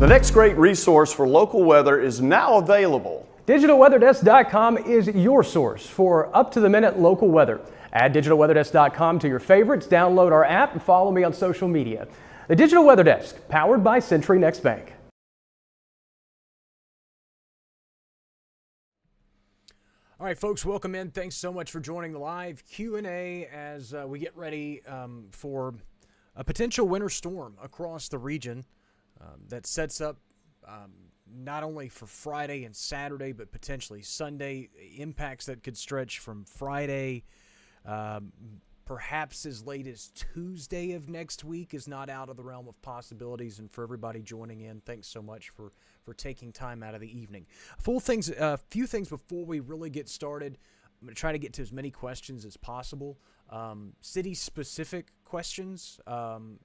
The next great resource for local weather is now available. DigitalWeatherDesk.com is your source for up-to-the-minute local weather. Add DigitalWeatherDesk.com to your favorites, download our app, and follow me on social media. The Digital Weather Desk, powered by Century Next Bank. All right, folks, welcome in. Thanks so much for joining the live Q&A as we get ready for a potential winter storm across the region that sets up not only for Friday and Saturday, but potentially Sunday. Impacts that could stretch from Friday, perhaps as late as Tuesday of next week is not out of the realm of possibilities. And for everybody joining in, thanks so much for taking time out of the evening. A few things before we really get started. I'm going to try to get to as many questions as possible. City-specific questions.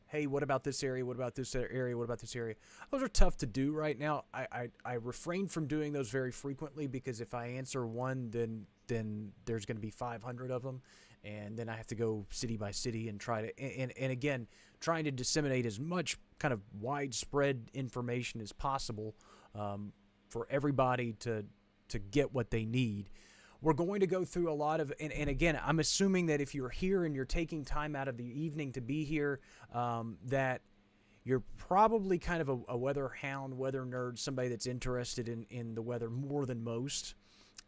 Hey, what about this area? What about this area? What about this area? Those are tough to do right now. I refrain from doing those very frequently because if I answer one, then there's going to be 500 of them. And then I have to go city by city and try to, and again, trying to disseminate as much kind of widespread information as possible for everybody to get what they need. We're going to go through a lot of, and again, I'm assuming that if you're here and you're taking time out of the evening to be here, that you're probably kind of a weather hound, weather nerd, somebody that's interested in the weather more than most.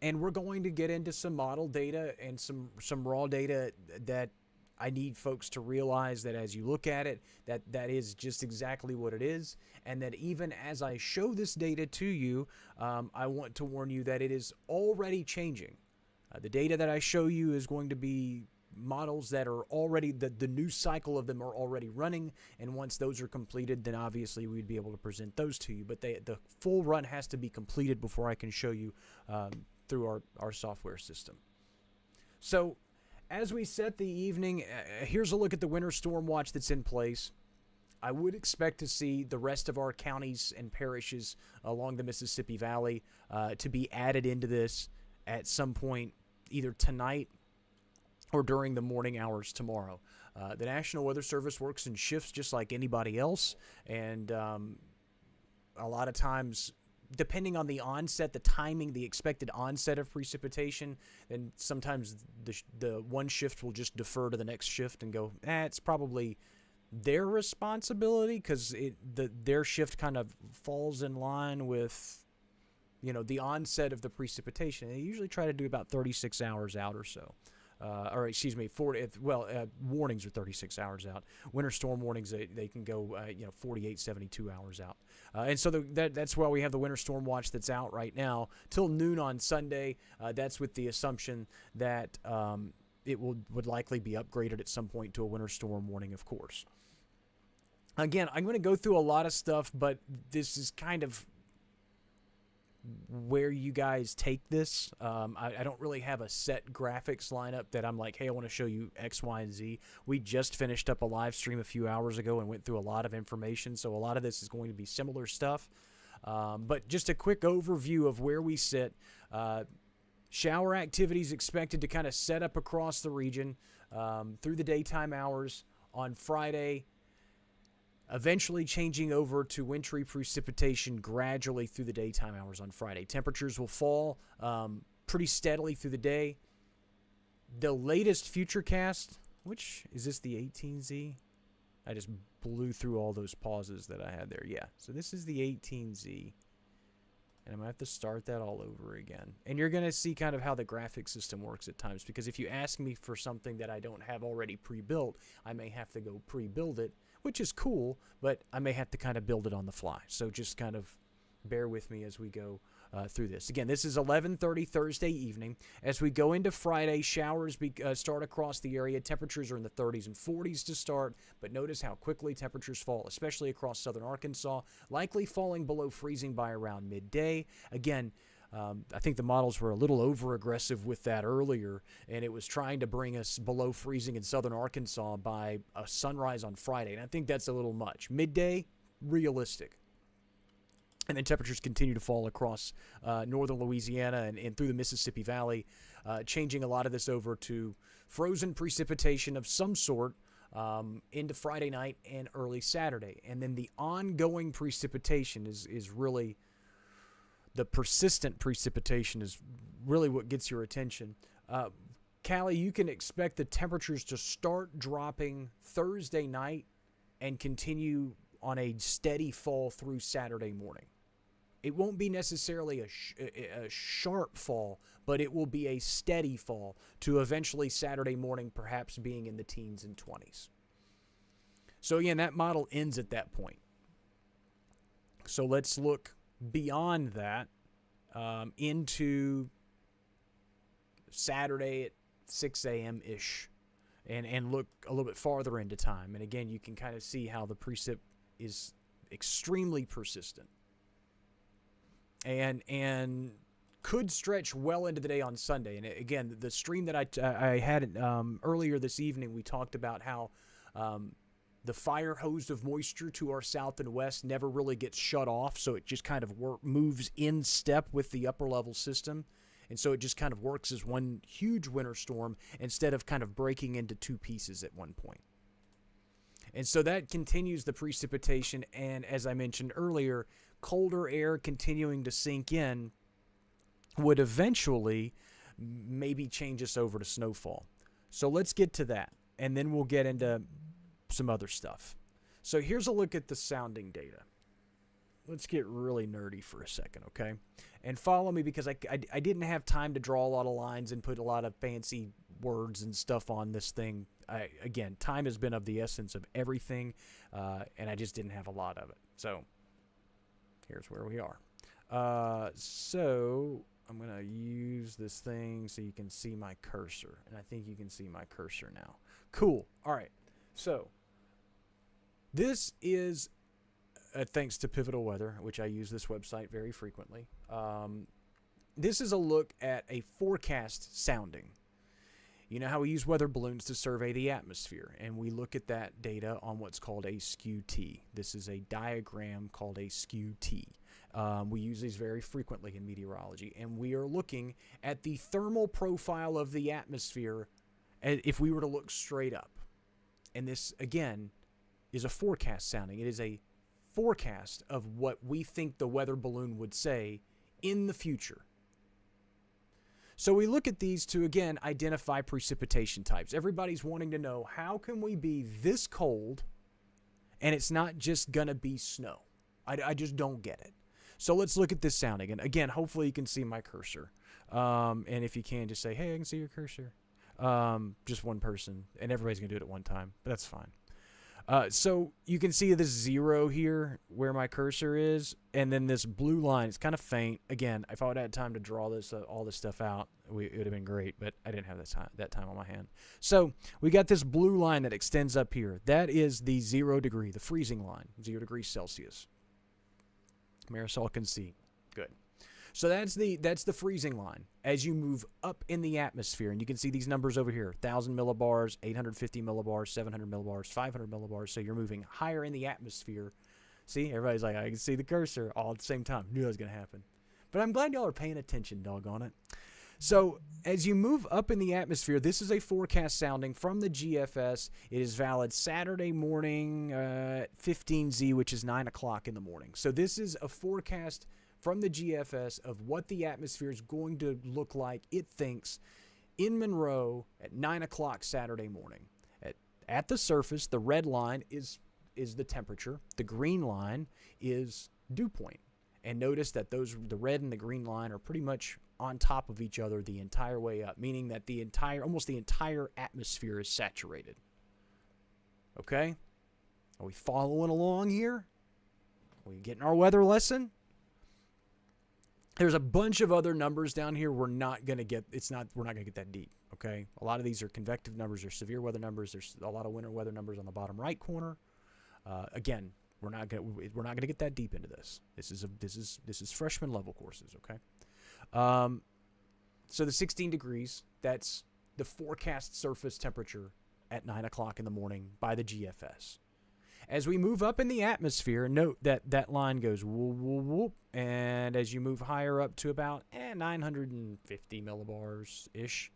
And we're going to get into some model data and some raw data that I need folks to realize that as you look at it, that is just exactly what it is. And that even as I show this data to you, I want to warn you that it is already changing. The data that I show you is going to be models that are already, the new cycle of them are already running. And once those are completed, then obviously we'd be able to present those to you. But the full run has to be completed before I can show you through our software system. So as we set the evening, here's a look at the winter storm watch that's in place. I would expect to see the rest of our counties and parishes along the Mississippi Valley to be added into this at some point, either tonight or during the morning hours tomorrow. The National Weather Service works in shifts just like anybody else, and a lot of times, depending on the onset, the timing, the expected onset of precipitation, then sometimes the one shift will just defer to the next shift and go, it's probably their responsibility because their shift kind of falls in line with, the onset of the precipitation. They usually try to do about 36 hours out or so. Warnings are 36 hours out. Winter storm warnings, they can go, 48, 72 hours out. And so that's why we have the winter storm watch that's out right now till noon on Sunday. That's with the assumption that it would likely be upgraded at some point to a winter storm warning, of course. Again, I'm going to go through a lot of stuff, but this is kind of where you guys take this. I don't really have a set graphics lineup that I'm like, hey, I want to show you X, Y, and Z. We just finished up a live stream a few hours ago and went through a lot of information, so a lot of this is going to be similar stuff. But just a quick overview of where we sit. Shower activities expected to kind of set up across the region through the daytime hours on Friday, eventually changing over to wintry precipitation gradually through the daytime hours on Friday. Temperatures will fall pretty steadily through the day. The latest Futurecast, which is this the 18Z? I just blew through all those pauses that I had there. Yeah, so this is the 18Z. And I'm going to have to start that all over again. And you're going to see kind of how the graphic system works at times. Because if you ask me for something that I don't have already pre-built, I may have to go pre-build it, which is cool, but I may have to kind of build it on the fly. So just kind of bear with me as we go through this. Again, this is 11:30 Thursday evening. As we go into Friday, showers start across the area. Temperatures are in the 30s and 40s to start, but notice how quickly temperatures fall, especially across southern Arkansas, likely falling below freezing by around midday. Again, I think the models were a little over-aggressive with that earlier, and it was trying to bring us below freezing in southern Arkansas by a sunrise on Friday, and I think that's a little much. Midday, realistic. And then temperatures continue to fall across northern Louisiana and through the Mississippi Valley, changing a lot of this over to frozen precipitation of some sort into Friday night and early Saturday. And then the ongoing precipitation is really, the persistent precipitation is really what gets your attention. Callie, you can expect the temperatures to start dropping Thursday night and continue on a steady fall through Saturday morning. It won't be necessarily a sharp fall, but it will be a steady fall to eventually Saturday morning perhaps being in the teens and 20s. So again, that model ends at that point. So let's look beyond that into Saturday at 6 a.m.-ish and look a little bit farther into time. And again, you can kind of see how the precip is extremely persistent and could stretch well into the day on Sunday. And again, the stream that I had earlier this evening, we talked about how the fire hose of moisture to our south and west never really gets shut off, so it just kind of moves in step with the upper level system. And so it just kind of works as one huge winter storm instead of kind of breaking into two pieces at one point. And so that continues the precipitation, and as I mentioned earlier, colder air continuing to sink in would eventually maybe change us over to snowfall. So let's get to that, and then we'll get into some other stuff. So here's a look at the sounding data. Let's get really nerdy for a second, okay? And follow me, because I didn't have time to draw a lot of lines and put a lot of fancy words and stuff on this thing. Again, time has been of the essence of everything, and I just didn't have a lot of it. So here's where we are. So I'm going to use this thing so you can see my cursor. And I think you can see my cursor now. Cool. All right. So this is, thanks to Pivotal Weather, which I use this website very frequently. This is a look at a forecast sounding. You know how we use weather balloons to survey the atmosphere, and we look at that data on what's called a skew T. This is a diagram called a skew T. We use these very frequently in meteorology, and we are looking at the thermal profile of the atmosphere if we were to look straight up. And this, again, is a forecast sounding. It is a forecast of what we think the weather balloon would say in the future. So we look at these to, again, identify precipitation types. Everybody's wanting to know, how can we be this cold and it's not just going to be snow? I just don't get it. So let's look at this sounding. And again, hopefully you can see my cursor. And if you can, just say, hey, I can see your cursor. Just one person. And everybody's going to do it at one time. But that's fine. So you can see this 0 here where my cursor is, and then this blue line. It's kind of faint. Again, if I would have had time to draw this all this stuff out, it would have been great, but I didn't have that time on my hand. So we got this blue line that extends up here. That is the 0 degree, the freezing line, 0 degrees Celsius. Marisol can see. Good. So that's the freezing line as you move up in the atmosphere. And you can see these numbers over here, 1,000 millibars, 850 millibars, 700 millibars, 500 millibars. So you're moving higher in the atmosphere. See, everybody's like, I can see the cursor all at the same time. Knew that was going to happen. But I'm glad y'all are paying attention, doggone it. So as you move up in the atmosphere, this is a forecast sounding from the GFS. It is valid Saturday morning, 15Z, which is 9 o'clock in the morning. So this is a forecast from the GFS of what the atmosphere is going to look like, it thinks, in Monroe at 9 o'clock Saturday morning. At the surface, the red line is the temperature. The green line is dew point. And notice that the red and the green line are pretty much on top of each other the entire way up, meaning that almost the entire atmosphere is saturated. Okay? Are we following along here? Are we getting our weather lesson? There's a bunch of other numbers down here we're not going to get. We're not going to get that deep, okay? A lot of these are convective numbers or severe weather numbers. There's a lot of winter weather numbers on the bottom right corner. Again, we're not going to get that deep into this. This is freshman level courses, okay? So the 16 degrees, that's the forecast surface temperature at 9 o'clock in the morning by the GFS. As we move up in the atmosphere, note that line goes whoop, whoop, whoop, and as you move higher up to about 950 millibars-ish,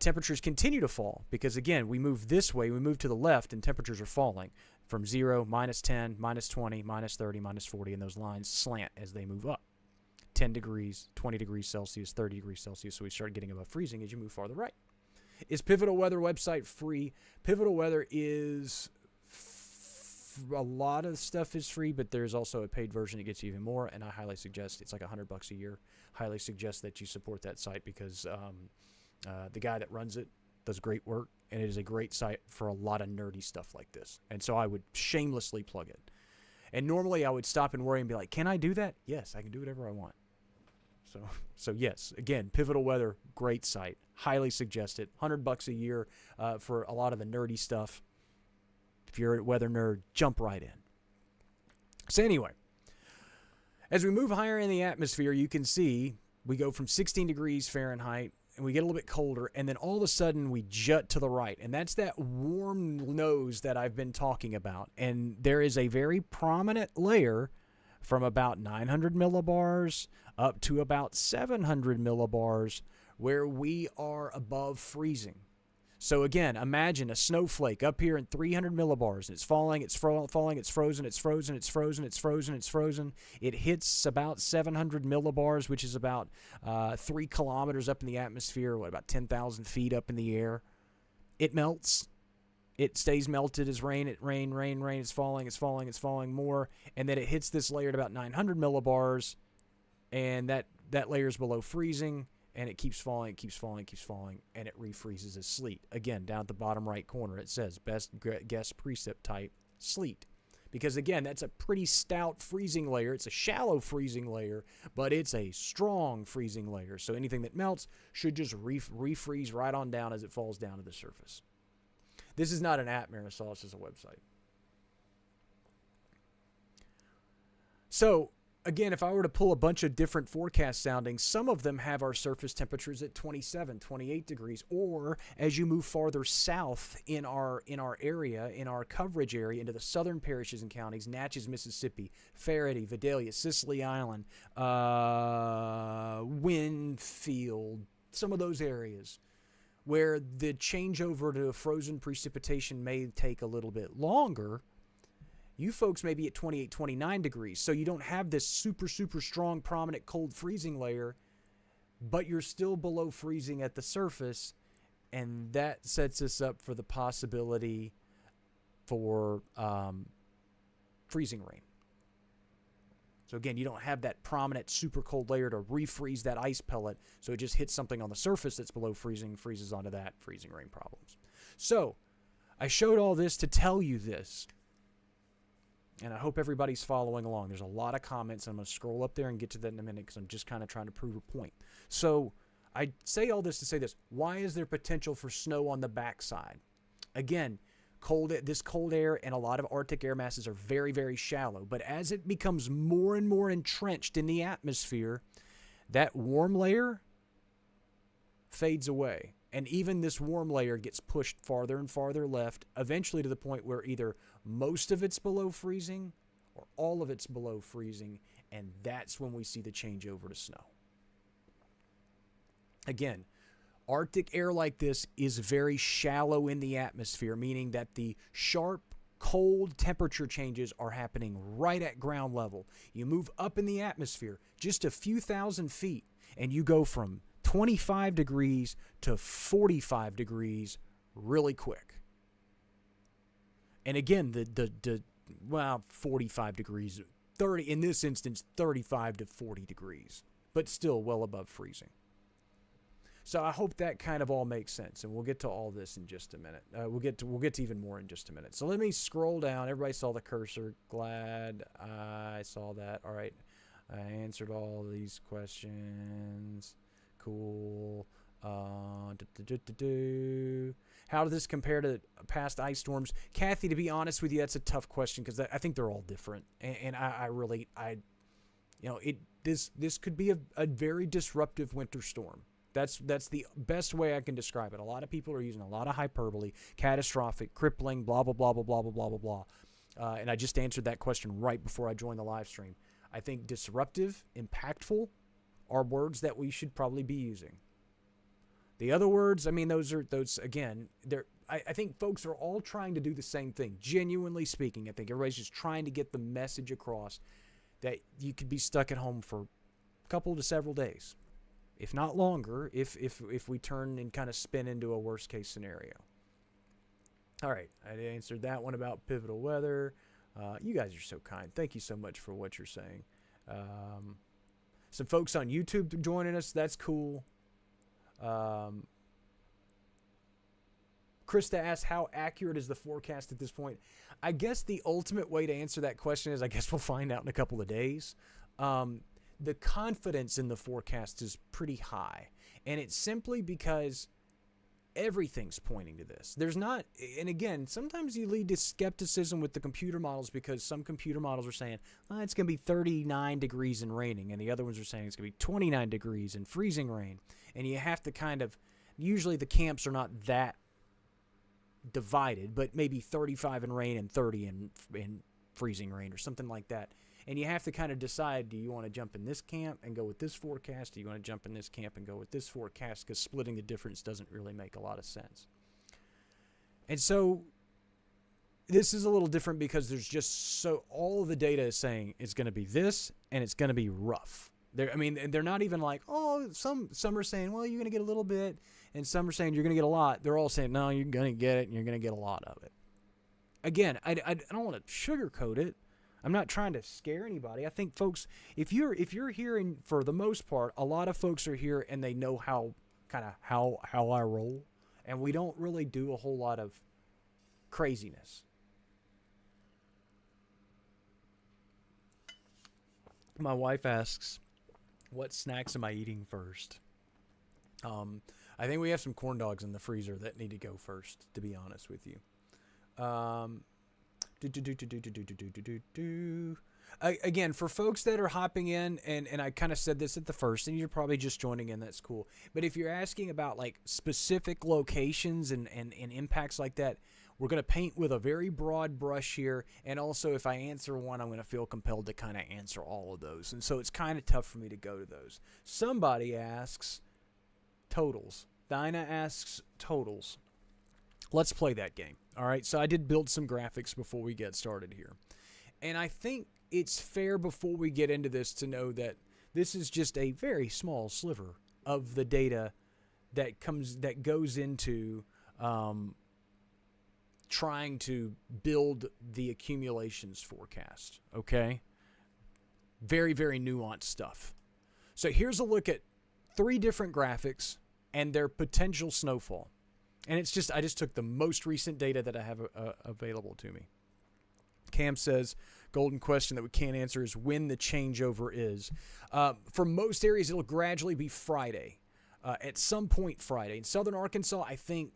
temperatures continue to fall because, again, we move this way, we move to the left, and temperatures are falling from 0, -10, -20, -30, -40, and those lines slant as they move up. 10 degrees, 20 degrees Celsius, 30 degrees Celsius, so we start getting above freezing as you move farther right. Is Pivotal Weather website free? Pivotal Weather is... a lot of stuff is free, but there's also a paid version that gets you even more, and I highly suggest, it's like $100 a year, highly suggest that you support that site because the guy that runs it does great work, and it is a great site for a lot of nerdy stuff like this. And so I would shamelessly plug it. And normally I would stop and worry and be like, can I do that? Yes, I can do whatever I want. So yes, again, Pivotal Weather, great site. Highly suggest it. $100 a year for a lot of the nerdy stuff. If you're a weather nerd, jump right in. So anyway, as we move higher in the atmosphere, you can see we go from 16 degrees Fahrenheit and we get a little bit colder, and then all of a sudden we jut to the right. And that's that warm nose that I've been talking about. And there is a very prominent layer from about 900 millibars up to about 700 millibars where we are above freezing. So again, imagine a snowflake up here in 300 millibars. It's falling, it's falling, it's frozen, it's frozen, it's frozen, it's frozen, it's frozen. It hits about 700 millibars, which is about 3 kilometers up in the atmosphere, about 10,000 feet up in the air. It melts. It stays melted as rain. It rain. It's falling, it's falling, it's falling more. And then it hits this layer at about 900 millibars, and that layer is below freezing. And it keeps falling, it keeps falling, it keeps falling, and it refreezes as sleet. Again, down at the bottom right corner, it says best guess precip type, sleet. Because again, that's a pretty stout freezing layer. It's a shallow freezing layer, but it's a strong freezing layer. So anything that melts should just refreeze right on down as it falls down to the surface. This is not an app, Marisol, this is a website. So, again, if I were to pull a bunch of different forecast soundings, some of them have our surface temperatures at 27, 28 degrees, or as you move farther south in our area, in our coverage area, into the southern parishes and counties, Natchez, Mississippi, Faraday, Vidalia, Sicily Island, Winfield, some of those areas where the changeover to frozen precipitation may take a little bit longer. You folks may be at 28, 29 degrees, so you don't have this super, super strong, prominent cold freezing layer, but you're still below freezing at the surface, and that sets us up for the possibility for freezing rain. So again, you don't have that prominent, super cold layer to refreeze that ice pellet, so it just hits something on the surface that's below freezing, freezes onto that, freezing rain problems. So I showed all this to tell you this. And I hope everybody's following along. There's a lot of comments. I'm going to scroll up there and get to that in a minute because I'm just kind of trying to prove a point. So I say all this to say this. Why is there potential for snow on the backside? Again, this cold air and a lot of Arctic air masses are very, very shallow. But as it becomes more and more entrenched in the atmosphere, that warm layer fades away. And even this warm layer gets pushed farther and farther left, eventually to the point where either most of it's below freezing or all of it's below freezing, and that's when we see the changeover to snow. Again, Arctic air like this is very shallow in the atmosphere, meaning that the sharp, cold temperature changes are happening right at ground level. You move up in the atmosphere just a few thousand feet, and you go from 25 degrees to 45 degrees really quick. And again, the 45 degrees, 30 in this instance, 35 to 40 degrees, but still well above freezing. So I hope that kind of all makes sense, and we'll get to all this in just a minute. We'll get to even more in just a minute. So let me scroll down. Everybody saw the cursor. Glad I saw that. All right, I answered all these questions. Cool. How does this compare to past ice storms? Kathy, to be honest with you, that's a tough question because I think they're all different. And this could be a very disruptive winter storm. That's the best way I can describe it. A lot of people are using a lot of hyperbole, catastrophic, crippling, blah, blah, blah, blah, blah, blah, blah, blah, blah. And I just answered that question right before I joined the live stream. I think disruptive, impactful are words that we should probably be using. The other words, I mean, those again, I think folks are all trying to do the same thing. Genuinely speaking, I think everybody's just trying to get the message across that you could be stuck at home for a couple to several days, if not longer, if we turn and kind of spin into a worst case scenario. All right, I answered that one about pivotal weather. You guys are so kind. Thank you so much for what you're saying. Some folks on YouTube joining us. That's cool. Krista asks, how accurate is the forecast at this point? I guess the ultimate way to answer that question is, I guess we'll find out in a couple of days. The confidence in the forecast is pretty high. And it's simply because everything's pointing to this. There's not, and again, sometimes you lead to skepticism with the computer models because some computer models are saying, it's going to be 39 degrees and raining, and the other ones are saying it's going to be 29 degrees and freezing rain. And you have to kind of, usually the camps are not that divided, but maybe 35 in rain and 30 in freezing rain or something like that. And you have to kind of decide, do you want to jump in this camp and go with this forecast? Do you want to jump in this camp and go with this forecast? Because splitting the difference doesn't really make a lot of sense. And so this is a little different because there's just all of the data is saying it's going to be this and it's going to be rough. They're not even like, some are saying, well, you're going to get a little bit, and some are saying you're going to get a lot. They're all saying, no, you're going to get it and you're going to get a lot of it. Again, I don't want to sugarcoat it. I'm not trying to scare anybody. I think folks, if you're hearing, for the most part, a lot of folks are here and they know how I roll, and we don't really do a whole lot of craziness. My wife asks, what snacks am I eating first? I think we have some corn dogs in the freezer that need to go first, to be honest with you. Again, for folks that are hopping in, and I kind of said this at the first, and you're probably just joining in, that's cool. But if you're asking about like specific locations and impacts like that, we're going to paint with a very broad brush here. And also, if I answer one, I'm going to feel compelled to kind of answer all of those. And so it's kind of tough for me to go to those. Somebody asks totals. Dinah asks totals. Let's play that game. All right, so I did build some graphics before we get started here. And I think it's fair before we get into this to know that this is just a very small sliver of the data that goes into trying to build the accumulations forecast, okay? Very, very nuanced stuff. So here's a look at 3 different graphics and their potential snowfall. And it's just, I just took the most recent data that I have available to me. Cam says, golden question that we can't answer is when the changeover is. For most areas, it'll gradually be Friday. At some point Friday. In southern Arkansas, I think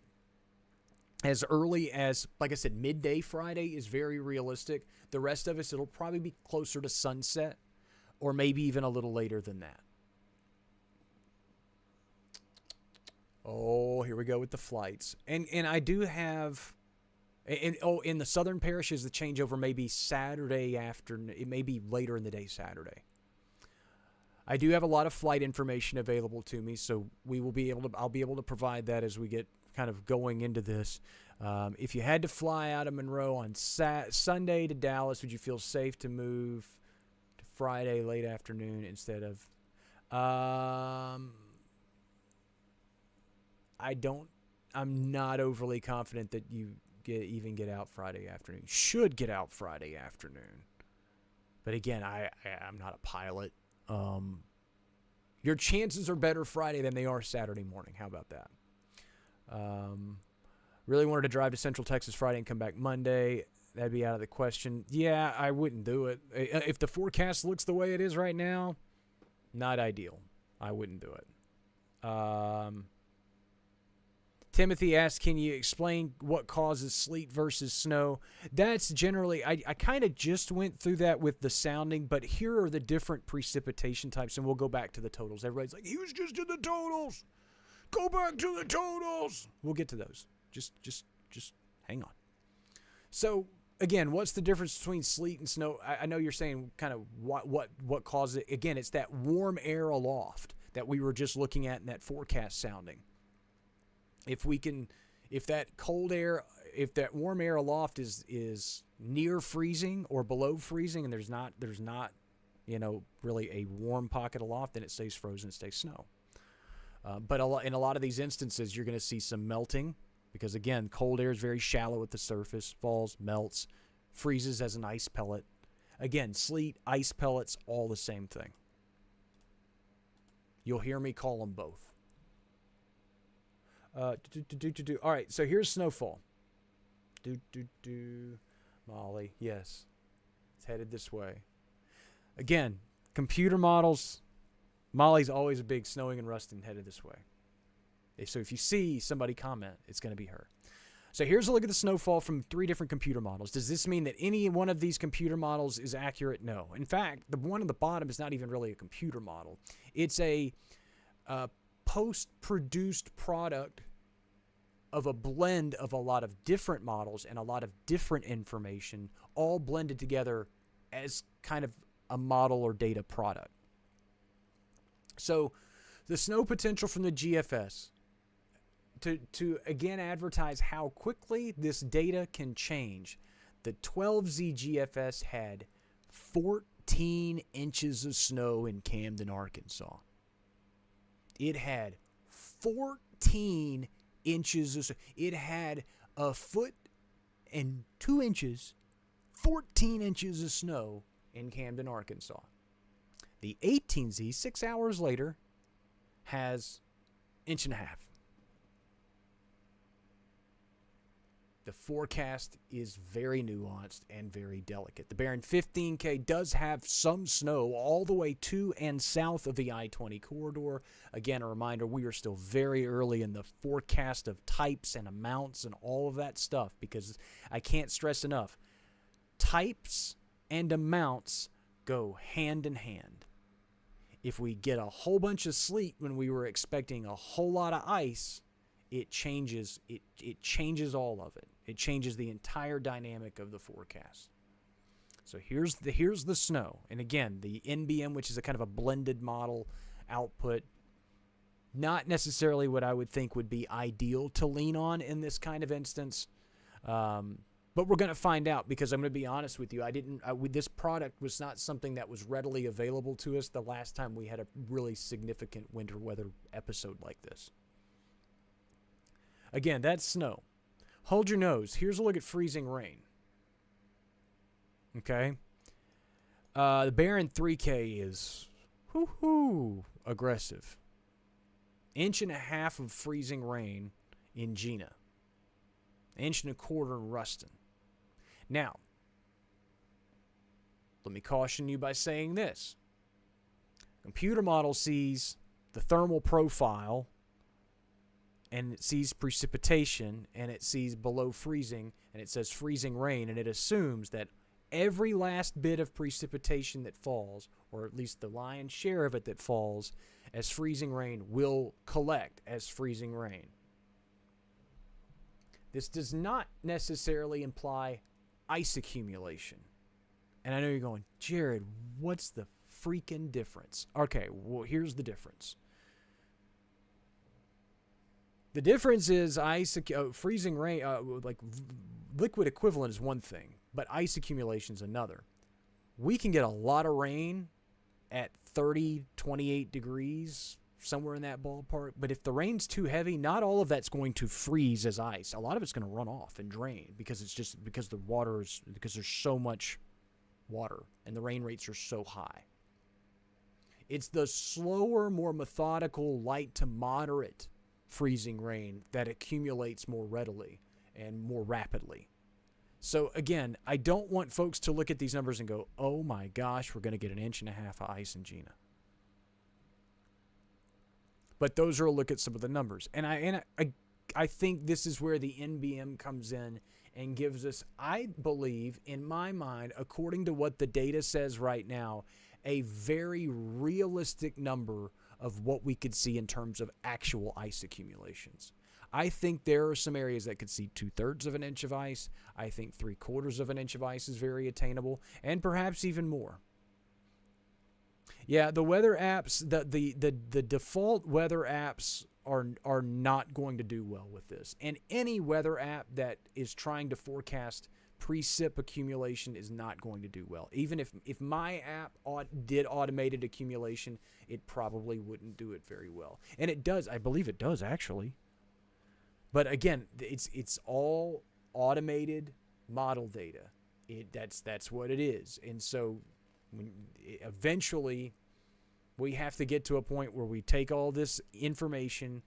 as early as, like I said, midday Friday is very realistic. The rest of us, it'll probably be closer to sunset or maybe even a little later than that. Oh, here we go with the flights. And I do have, in the southern parishes, the changeover may be Saturday afternoon. It may be later in the day Saturday. I do have a lot of flight information available to me, so I'll be able to provide that as we get kind of going into this. If you had to fly out of Monroe on Sunday to Dallas, would you feel safe to move to Friday late afternoon instead of... I'm not overly confident that you even get out Friday afternoon. Should get out Friday afternoon. But again, I'm not a pilot. Your chances are better Friday than they are Saturday morning. How about that? Really wanted to drive to Central Texas Friday and come back Monday. That'd be out of the question. Yeah, I wouldn't do it. If the forecast looks the way it is right now, not ideal. I wouldn't do it. Timothy asks, can you explain what causes sleet versus snow? That's generally, I kind of just went through that with the sounding, but here are the different precipitation types, and we'll go back to the totals. Everybody's like, he was just in the totals. Go back to the totals. We'll get to those. Just hang on. So, again, what's the difference between sleet and snow? I know you're saying kind of what causes it. Again, it's that warm air aloft that we were just looking at in that forecast sounding. if that cold air, if that warm air aloft is near freezing or below freezing, and there's not really a warm pocket aloft, then it stays frozen, it stays snow. But in a lot of these instances, you're going to see some melting because, again, cold air is very shallow at the surface, falls, melts, freezes as an ice pellet. Again, sleet, ice pellets, all the same thing. You'll hear me call them both. All right, so here's snowfall. Molly, yes. It's headed this way. Again, computer models, Molly's always a big snowing and rusting headed this way. So if you see somebody comment, it's going to be her. So here's a look at the snowfall from 3 different computer models. Does this mean that any one of these computer models is accurate? No. In fact, the one on the bottom is not even really a computer model. It's a post-produced product of a blend of a lot of different models and a lot of different information, all blended together as kind of a model or data product. So the snow potential from the GFS, to again advertise how quickly this data can change, the 12Z GFS had 14 inches of snow in Camden, Arkansas. It had 14 inches of snow. It had 1 foot and 2 inches, 14 inches of snow in Camden, Arkansas. The 18Z, 6 hours later, has 1.5 inches. The forecast is very nuanced and very delicate. The Barron 15K does have some snow all the way to and south of the I-20 corridor. Again, a reminder, we are still very early in the forecast of types and amounts and all of that stuff, because I can't stress enough, types and amounts go hand in hand. If we get a whole bunch of sleet when we were expecting a whole lot of ice, it changes changes all of it. It changes the entire dynamic of the forecast. So here's the snow. And again, the NBM, which is a kind of a blended model output, not necessarily what I would think would be ideal to lean on in this kind of instance. But we're going to find out, because I'm going to be honest with you. This product was not something that was readily available to us the last time we had a really significant winter weather episode like this. Again, that's snow. Hold your nose. Here's a look at freezing rain. Okay. The Barron 3K is aggressive. 1.5 inches of freezing rain in Gina. 1.25 inches in Ruston. Now, let me caution you by saying this. Computer model sees the thermal profile, and it sees precipitation, and it sees below freezing, and it says freezing rain, and it assumes that every last bit of precipitation that falls, or at least the lion's share of it that falls as freezing rain, will collect as freezing rain. This does not necessarily imply ice accumulation. And I know you're going, Jared, what's the freaking difference? Okay, well, here's the difference. The difference is freezing rain, like liquid equivalent is one thing, but ice accumulation is another. We can get a lot of rain at 30, 28 degrees, somewhere in that ballpark. But if the rain's too heavy, not all of that's going to freeze as ice. A lot of it's going to run off and drain because because there's so much water and the rain rates are so high. It's the slower, more methodical, light to moderate freezing rain that accumulates more readily and more rapidly. So again, I don't want folks to look at these numbers and go, oh my gosh, we're going to get 1.5 inches of ice in Gina. But those are a look at some of the numbers. And I think this is where the NBM comes in and gives us, I believe, in my mind, according to what the data says right now, a very realistic number of what we could see in terms of actual ice accumulations. I think there are some areas that could see 2/3 of an inch of ice. I think 3/4 of an inch of ice is very attainable, and perhaps even more. Yeah, the weather apps, the default weather apps are not going to do well with this. And any weather app that is trying to forecast precip accumulation is not going to do well. Even if my app did automated accumulation, it probably wouldn't do it very well. And it does. I believe it does, actually. But again, it's all automated model data. That's what it is. And so eventually we have to get to a point where we take all this information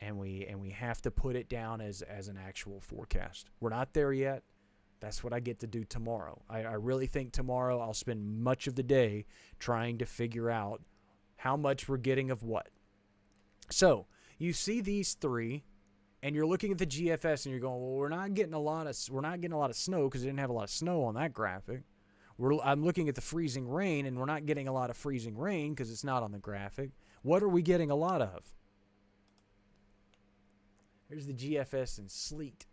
and we have to put it down as an actual forecast. We're not there yet. That's what I get to do tomorrow. I really think tomorrow I'll spend much of the day trying to figure out how much we're getting of what. So you see these three, and you're looking at the GFS, and you're going, well, we're not getting a lot of snow because it didn't have a lot of snow on that graphic. I'm looking at the freezing rain, and we're not getting a lot of freezing rain because it's not on the graphic. What are we getting a lot of? Here's the GFS and sleet.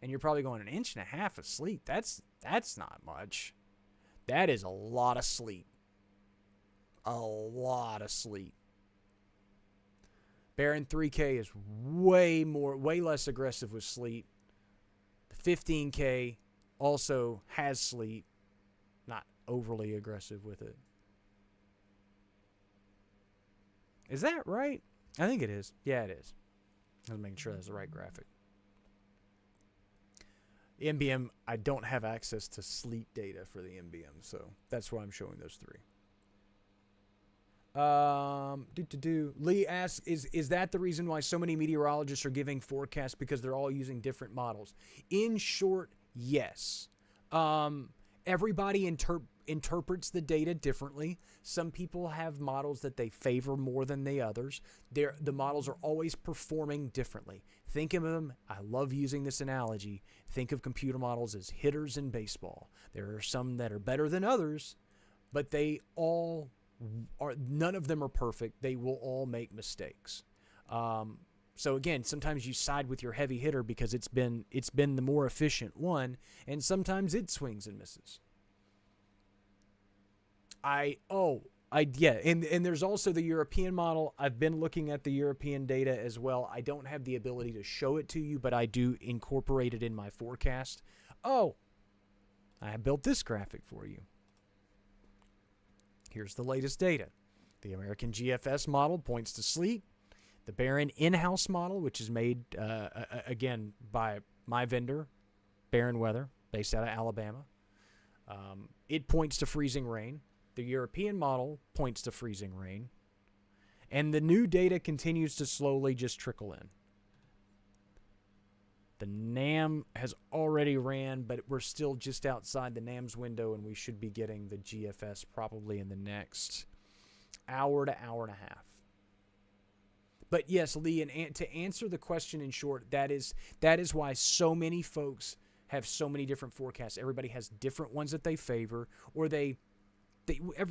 And you're probably going, 1.5 inches of sleet. That's not much. That is a lot of sleet. A lot of sleet. Barron 3K is way less aggressive with sleet. The 15K also has sleet. Not overly aggressive with it. Is that right? I think it is. Yeah, it is. I'm making sure that's the right graphic. NBM, I don't have access to sleet data for the NBM, so that's why I'm showing those three. Lee asks, is that the reason why so many meteorologists are giving forecasts because they're all using different models? In short, yes. Everybody interprets the data differently. Some people have models that they favor more than the others. The models are always performing differently. Think of them, I love using this analogy, think of computer models as hitters in baseball. There are some that are better than others, but they all are, none of them are perfect. They will all make mistakes. So again, sometimes you side with your heavy hitter because it's been the more efficient one, and sometimes it swings and misses. And there's also the European model. I've been looking at the European data as well. I don't have the ability to show it to you, but I do incorporate it in my forecast. Oh, I built this graphic for you. Here's the latest data. The American GFS model points to sleet. The Barron in-house model, which is made, again, by my vendor, Barron Weather, based out of Alabama, it points to freezing rain. The European model points to freezing rain. And the new data continues to slowly just trickle in. The NAM has already ran, but we're still just outside the NAM's window, and we should be getting the GFS probably in the next hour to hour and a half. But yes, Lee, and to answer the question in short, that is why so many folks have so many different forecasts. Everybody has different ones that they favor, or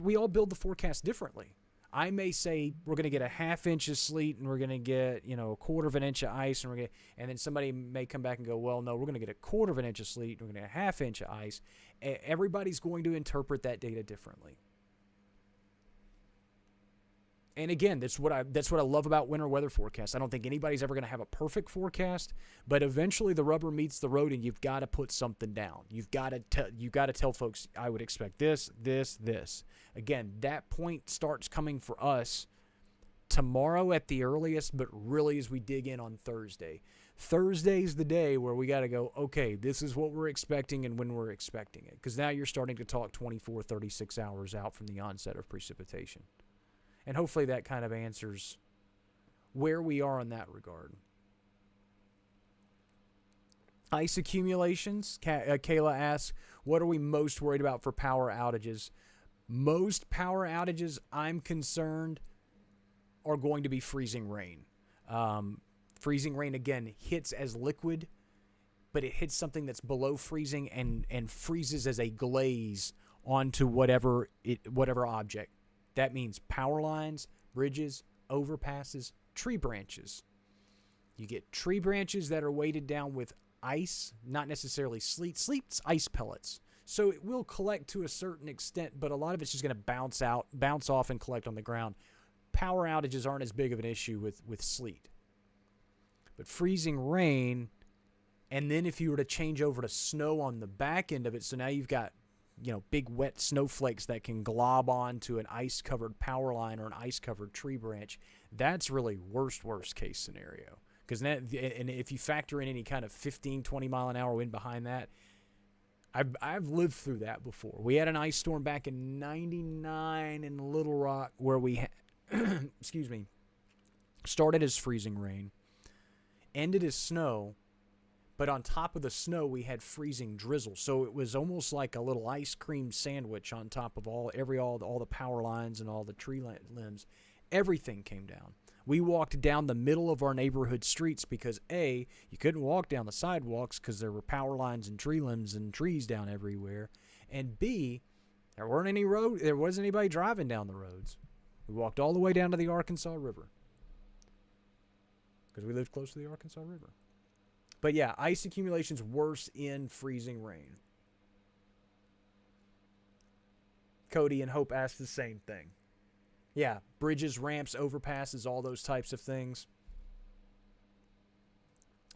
we all build the forecast differently. I may say we're going to get 1/2 inch of sleet and we're going to get, 1/4 inch of ice, and then somebody may come back and go, well, no, we're going to get 1/4 inch of sleet and we're going to get 1/2 inch of ice. Everybody's going to interpret that data differently. And again, that's what I love about winter weather forecasts. I don't think anybody's ever going to have a perfect forecast, but eventually the rubber meets the road, and you've got to put something down. You've got to tell folks, I would expect this, this, this. Again, that point starts coming for us tomorrow at the earliest, but really as we dig in on Thursday. Thursday's the day where we got to go, okay, this is what we're expecting and when we're expecting it. Because now you're starting to talk 24, 36 hours out from the onset of precipitation. And hopefully that kind of answers where we are in that regard. Ice accumulations. Kayla asks, what are we most worried about for power outages? Most power outages, I'm concerned, are going to be freezing rain. Freezing rain, again, hits as liquid, but it hits something that's below freezing and freezes as a glaze onto whatever object. That means power lines, bridges, overpasses, tree branches. You get tree branches that are weighted down with ice, not necessarily sleet. Sleet's ice pellets. So it will collect to a certain extent, but a lot of it's just going to bounce off and collect on the ground. power outages aren't as big of an issue with sleet. But freezing rain, and then if you were to change over to snow on the back end of it, so now you've got, big wet snowflakes that can glob onto an ice-covered power line or an ice-covered tree branch, that's really worst case scenario. Because and if you factor in any kind of 15, 20 mile an hour wind behind that, I've lived through that before. We had an ice storm back in '99 in Little Rock where we excuse me, started as freezing rain, ended as snow, but on top of the snow we had freezing drizzle. So it was almost like a little ice cream sandwich on top of all the power lines and all the tree limbs. Everything came down. We walked down the middle of our neighborhood streets because A, you couldn't walk down the sidewalks because there were power lines and tree limbs and trees down everywhere, and B, there wasn't anybody driving down the roads. We walked all the way down to the Arkansas River because we lived close to the Arkansas River. But yeah, ice accumulation's worse in freezing rain. Cody and Hope asked the same thing. Yeah, bridges, ramps, overpasses, all those types of things.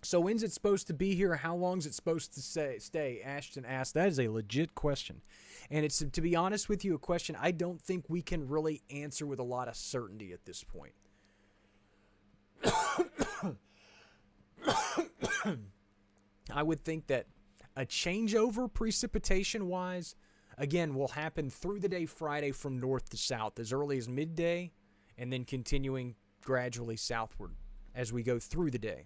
So when's it supposed to be here? How long is it supposed to stay? Ashton asked. That is a legit question. And it's, to be honest with you, a question I don't think we can really answer with a lot of certainty at this point. I would think that a changeover precipitation-wise, again, will happen through the day Friday from north to south as early as midday and then continuing gradually southward as we go through the day.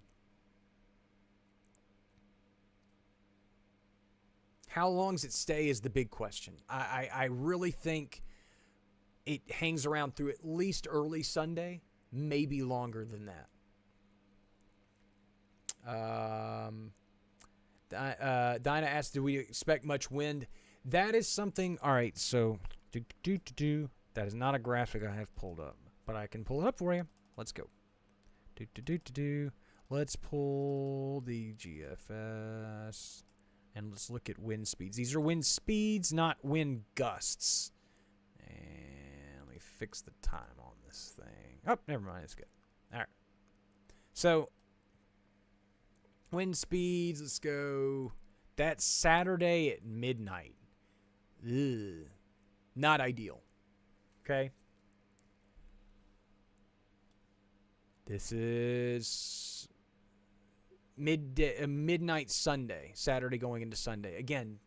How long does it stay is the big question. I really think it hangs around through at least early Sunday, maybe longer than that. Dinah asked, do we expect much wind? That is something. All right, so that is not a graphic I have pulled up, but I can pull it up for you. Let's go. Let's pull the GFS and let's look at wind speeds. These are wind speeds, not wind gusts. And let me fix the time on this thing. Oh, never mind. It's good. All right. So wind speeds. Let's go. That's Saturday at midnight. Ugh. Not ideal. Okay. This is midnight Sunday, Saturday going into Sunday. Again,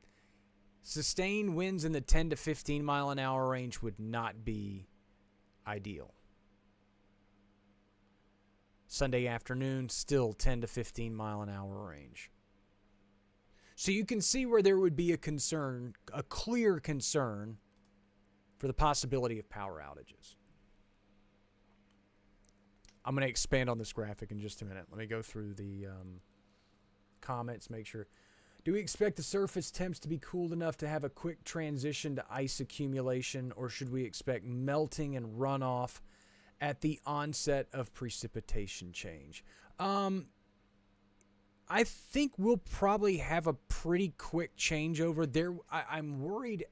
sustained winds in the 10 to 15 mile an hour range would not be ideal. Sunday afternoon, still 10 to 15 mile an hour range. So you can see where there would be a concern, a clear concern for the possibility of power outages. I'm going to expand on this graphic in just a minute. Let me go through the comments, make sure. Do we expect the surface temps to be cooled enough to have a quick transition to ice accumulation, or should we expect melting and runoff at the onset of precipitation change? I think we'll probably have a pretty quick changeover. I'm worried.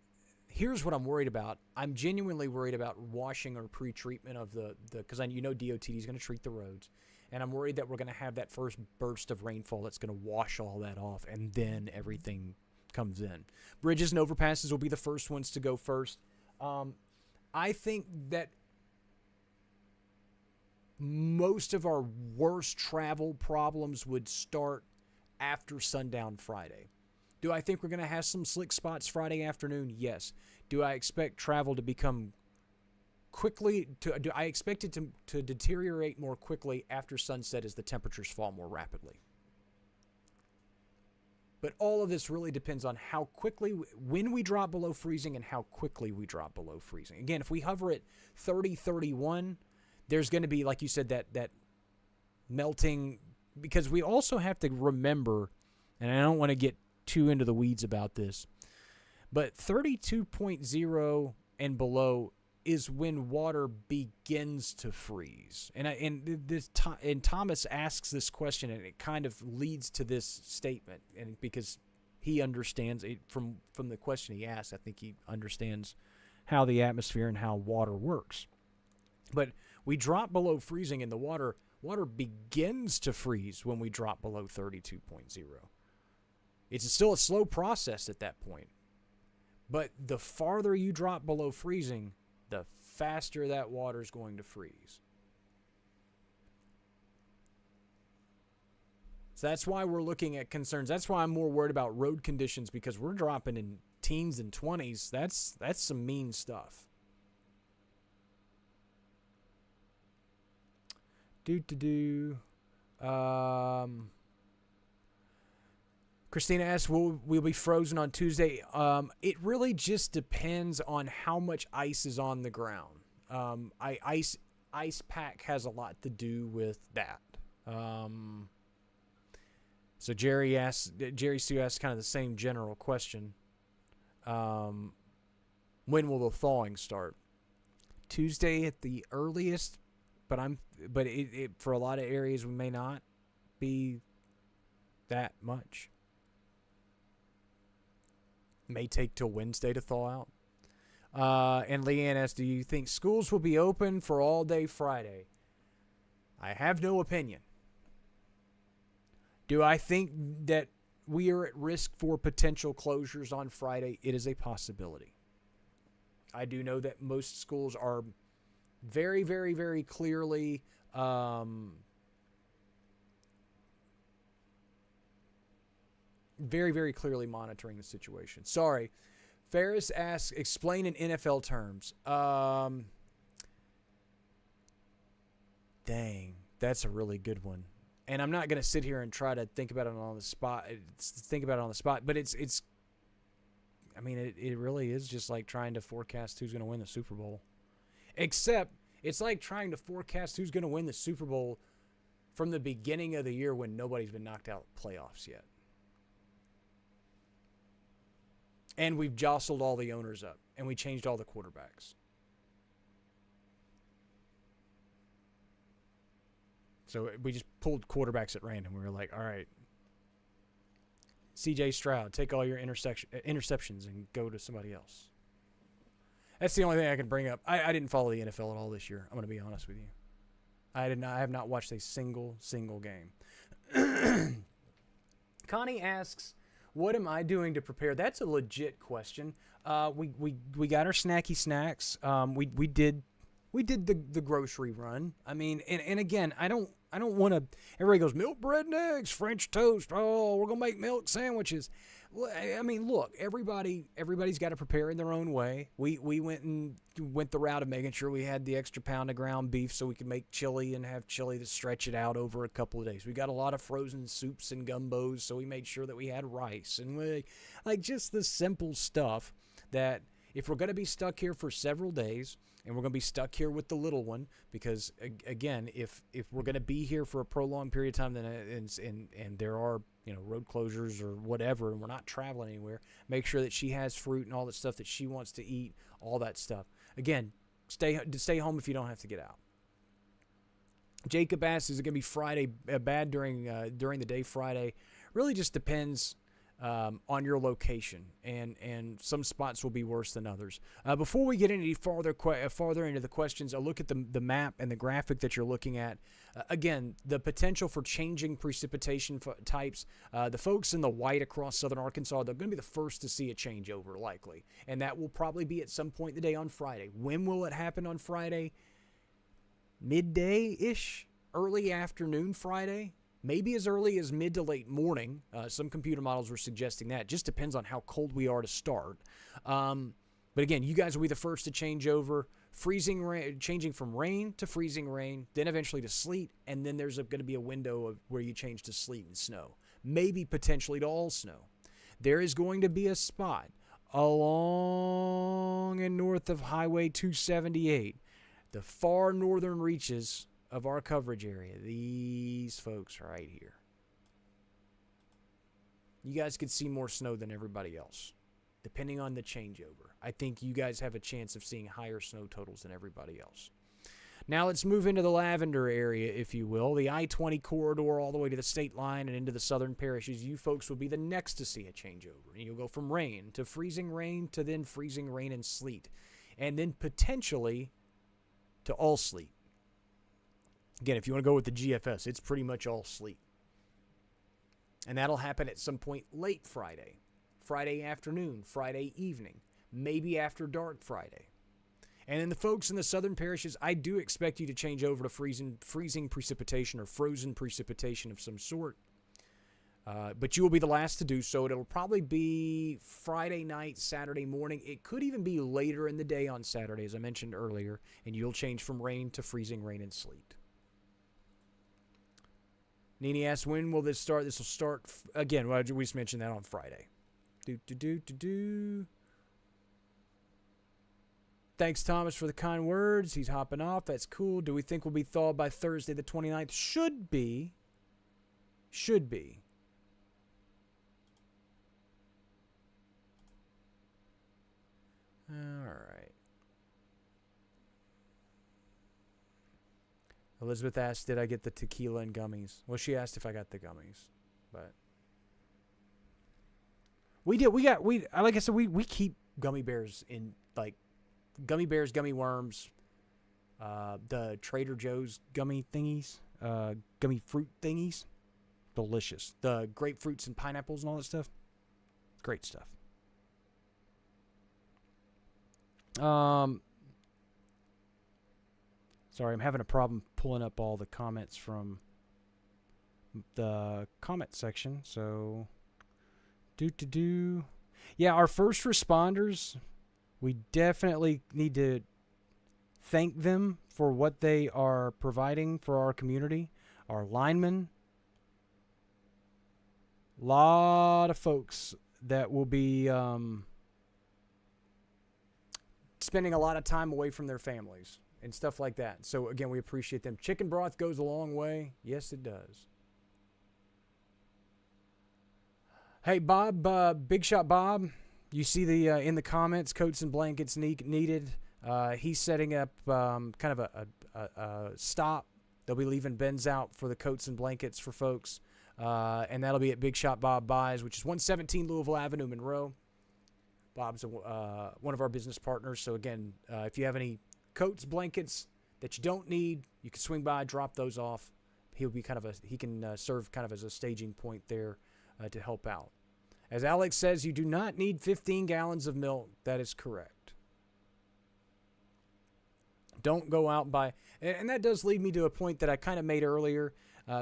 Here's what I'm worried about. I'm genuinely worried about washing or pre-treatment of because DOT is going to treat the roads. And I'm worried that we're going to have that first burst of rainfall that's going to wash all that off, and then everything comes in. Bridges and overpasses will be the first ones to go first. I think that most of our worst travel problems would start after sundown Friday. Do I think we're going to have some slick spots Friday afternoon? Yes. Do I expect travel to become do I expect it to deteriorate more quickly after sunset as the temperatures fall more rapidly? But all of this really depends on how quickly, when we drop below freezing and how quickly we drop below freezing. Again, if we hover at 30, 31, there's going to be, like you said, that melting, because we also have to remember, and I don't want to get too into the weeds about this, but 32.0 and below is when water begins to freeze. And Thomas asks this question, and it kind of leads to this statement, and because he understands it from the question he asked, I think he understands how the atmosphere and how water works. But We drop below freezing and the water begins to freeze when we drop below 32.0. It's still a slow process at that point. But the farther you drop below freezing, the faster that water is going to freeze. So that's why we're looking at concerns. That's why I'm more worried about road conditions, because we're dropping in teens and 20s. That's some mean stuff. Christina asks, will we be frozen on Tuesday? It really just depends on how much ice is on the ground. Ice pack has a lot to do with that. So Jerry Sue asks kind of the same general question. When will the thawing start? Tuesday at the earliest, but it for a lot of areas we may not be that much. May take till Wednesday to thaw out. And Leanne asks, do you think schools will be open for all day Friday? I have no opinion. Do I think that we are at risk for potential closures on Friday? It is a possibility. I do know that most schools are very, very, very clearly very, very clearly monitoring the situation. Sorry. Ferris asks, explain in NFL terms. Dang, that's a really good one. And I'm not going to sit here and try to think about it on the spot. But it really is just like trying to forecast who's going to win the Super Bowl. Except it's like trying to forecast who's going to win the Super Bowl from the beginning of the year when nobody's been knocked out of the playoffs yet. And we've jostled all the owners up, and we changed all the quarterbacks. So we just pulled quarterbacks at random. We were like, all right, C.J. Stroud, take all your interceptions and go to somebody else. That's the only thing I can bring up. I didn't follow the NFL at all this year. I'm going to be honest with you. I have not watched a single game. Connie asks, what am I doing to prepare? That's a legit question. We got our snacky snacks. We did the grocery run. I mean, and again, I don't want to. Everybody goes milk, bread, and eggs, French toast. Oh, we're gonna make milk sandwiches. I mean, look, everybody's got to prepare in their own way. We went the route of making sure we had the extra pound of ground beef so we could make chili and have chili to stretch it out over a couple of days. We got a lot of frozen soups and gumbos, so we made sure that we had rice and just the simple stuff that if we're going to be stuck here for several days, and we're going to be stuck here with the little one, because again, if we're going to be here for a prolonged period of time, then and there are road closures or whatever, and we're not traveling anywhere, make sure that she has fruit and all the stuff that she wants to eat, all that stuff. Again, stay home if you don't have to get out. Jacob asks, is it going to be Friday bad during the day Friday? Really just depends on your location, and some spots will be worse than others. Before we get any farther into the questions, a look at the map and the graphic that you're looking at. Again, the potential for changing precipitation types. The folks in the white across southern Arkansas, they're going to be the first to see a changeover likely, and that will probably be at some point in the day on Friday. When will it happen on Friday? Midday-ish, early afternoon Friday. Maybe as early as mid to late morning. Some computer models were suggesting that. Just depends on how cold we are to start. But again, you guys will be the first to change over. Freezing rain, changing from rain to freezing rain, then eventually to sleet, and then there's going to be a window of where you change to sleet and snow. Maybe potentially to all snow. There is going to be a spot along and north of Highway 278, the far northern reaches of our coverage area. These folks right here. You guys could see more snow than everybody else, depending on the changeover. I think you guys have a chance of seeing higher snow totals than everybody else. Now let's move into the Lavender area, if you will. The I-20 corridor all the way to the state line and into the southern parishes. You folks will be the next to see a changeover. And you'll go from rain to freezing rain to then freezing rain and sleet. And then potentially to all sleet. Again, if you want to go with the GFS, it's pretty much all sleet. And that'll happen at some point late Friday, Friday afternoon, Friday evening, maybe after dark Friday. And then the folks in the southern parishes, I do expect you to change over to freezing precipitation or frozen precipitation of some sort. But you will be the last to do so. It'll probably be Friday night, Saturday morning. It could even be later in the day on Saturday, as I mentioned earlier, and you'll change from rain to freezing rain and sleet. Nini asks, when will this start? This will start, again, we just mentioned that on Friday. Thanks, Thomas, for the kind words. He's hopping off. That's cool. Do we think we'll be thawed by Thursday the 29th? Should be. Should be. All right. Elizabeth asked, did I get the tequila and gummies? Well, she asked if I got the gummies, but we did. Like I said, we keep gummy bears in, like, gummy bears, gummy worms, the Trader Joe's gummy thingies, gummy fruit thingies. Delicious. The grapefruits and pineapples and all that stuff. Great stuff. Sorry, I'm having a problem pulling up all the comments from the comment section. So, yeah, our first responders, we definitely need to thank them for what they are providing for our community. Our linemen, a lot of folks that will be spending a lot of time away from their families and stuff like that. So, again, we appreciate them. Chicken broth goes a long way. Yes, it does. Hey, Bob, Big Shot Bob, you see the in the comments, coats and blankets needed. He's setting up kind of a stop. They'll be leaving bins out for the coats and blankets for folks. And that'll be at Big Shot Bob Buys, which is 117 Louisville Avenue, Monroe. Bob's one of our business partners. So, again, if you have any coats, blankets that you don't need, you can swing by, drop those off. He'll be he can serve kind of as a staging point there to help out. As Alex says, you do not need 15 gallons of milk. That is correct. Don't go out by, and that does lead me to a point that I kind of made earlier.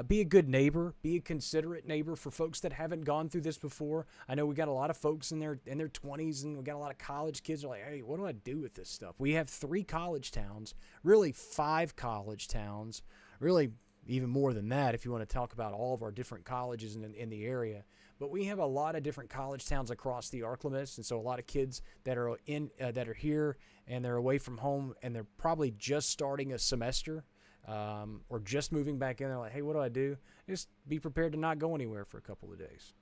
Be a good neighbor. Be a considerate neighbor for folks that haven't gone through this before. I know we got a lot of folks in their 20s, and we got a lot of college kids who are like, hey, what do I do with this stuff? We have 3 college towns, really 5 college towns, really even more than that if you want to talk about all of our different colleges in the area. But we have a lot of different college towns across the Arklamis, and so a lot of kids that are that are here and they're away from home, and they're probably just starting a semester. Or just moving back in, they're like, hey, what do I do? Just be prepared to not go anywhere for a couple of days.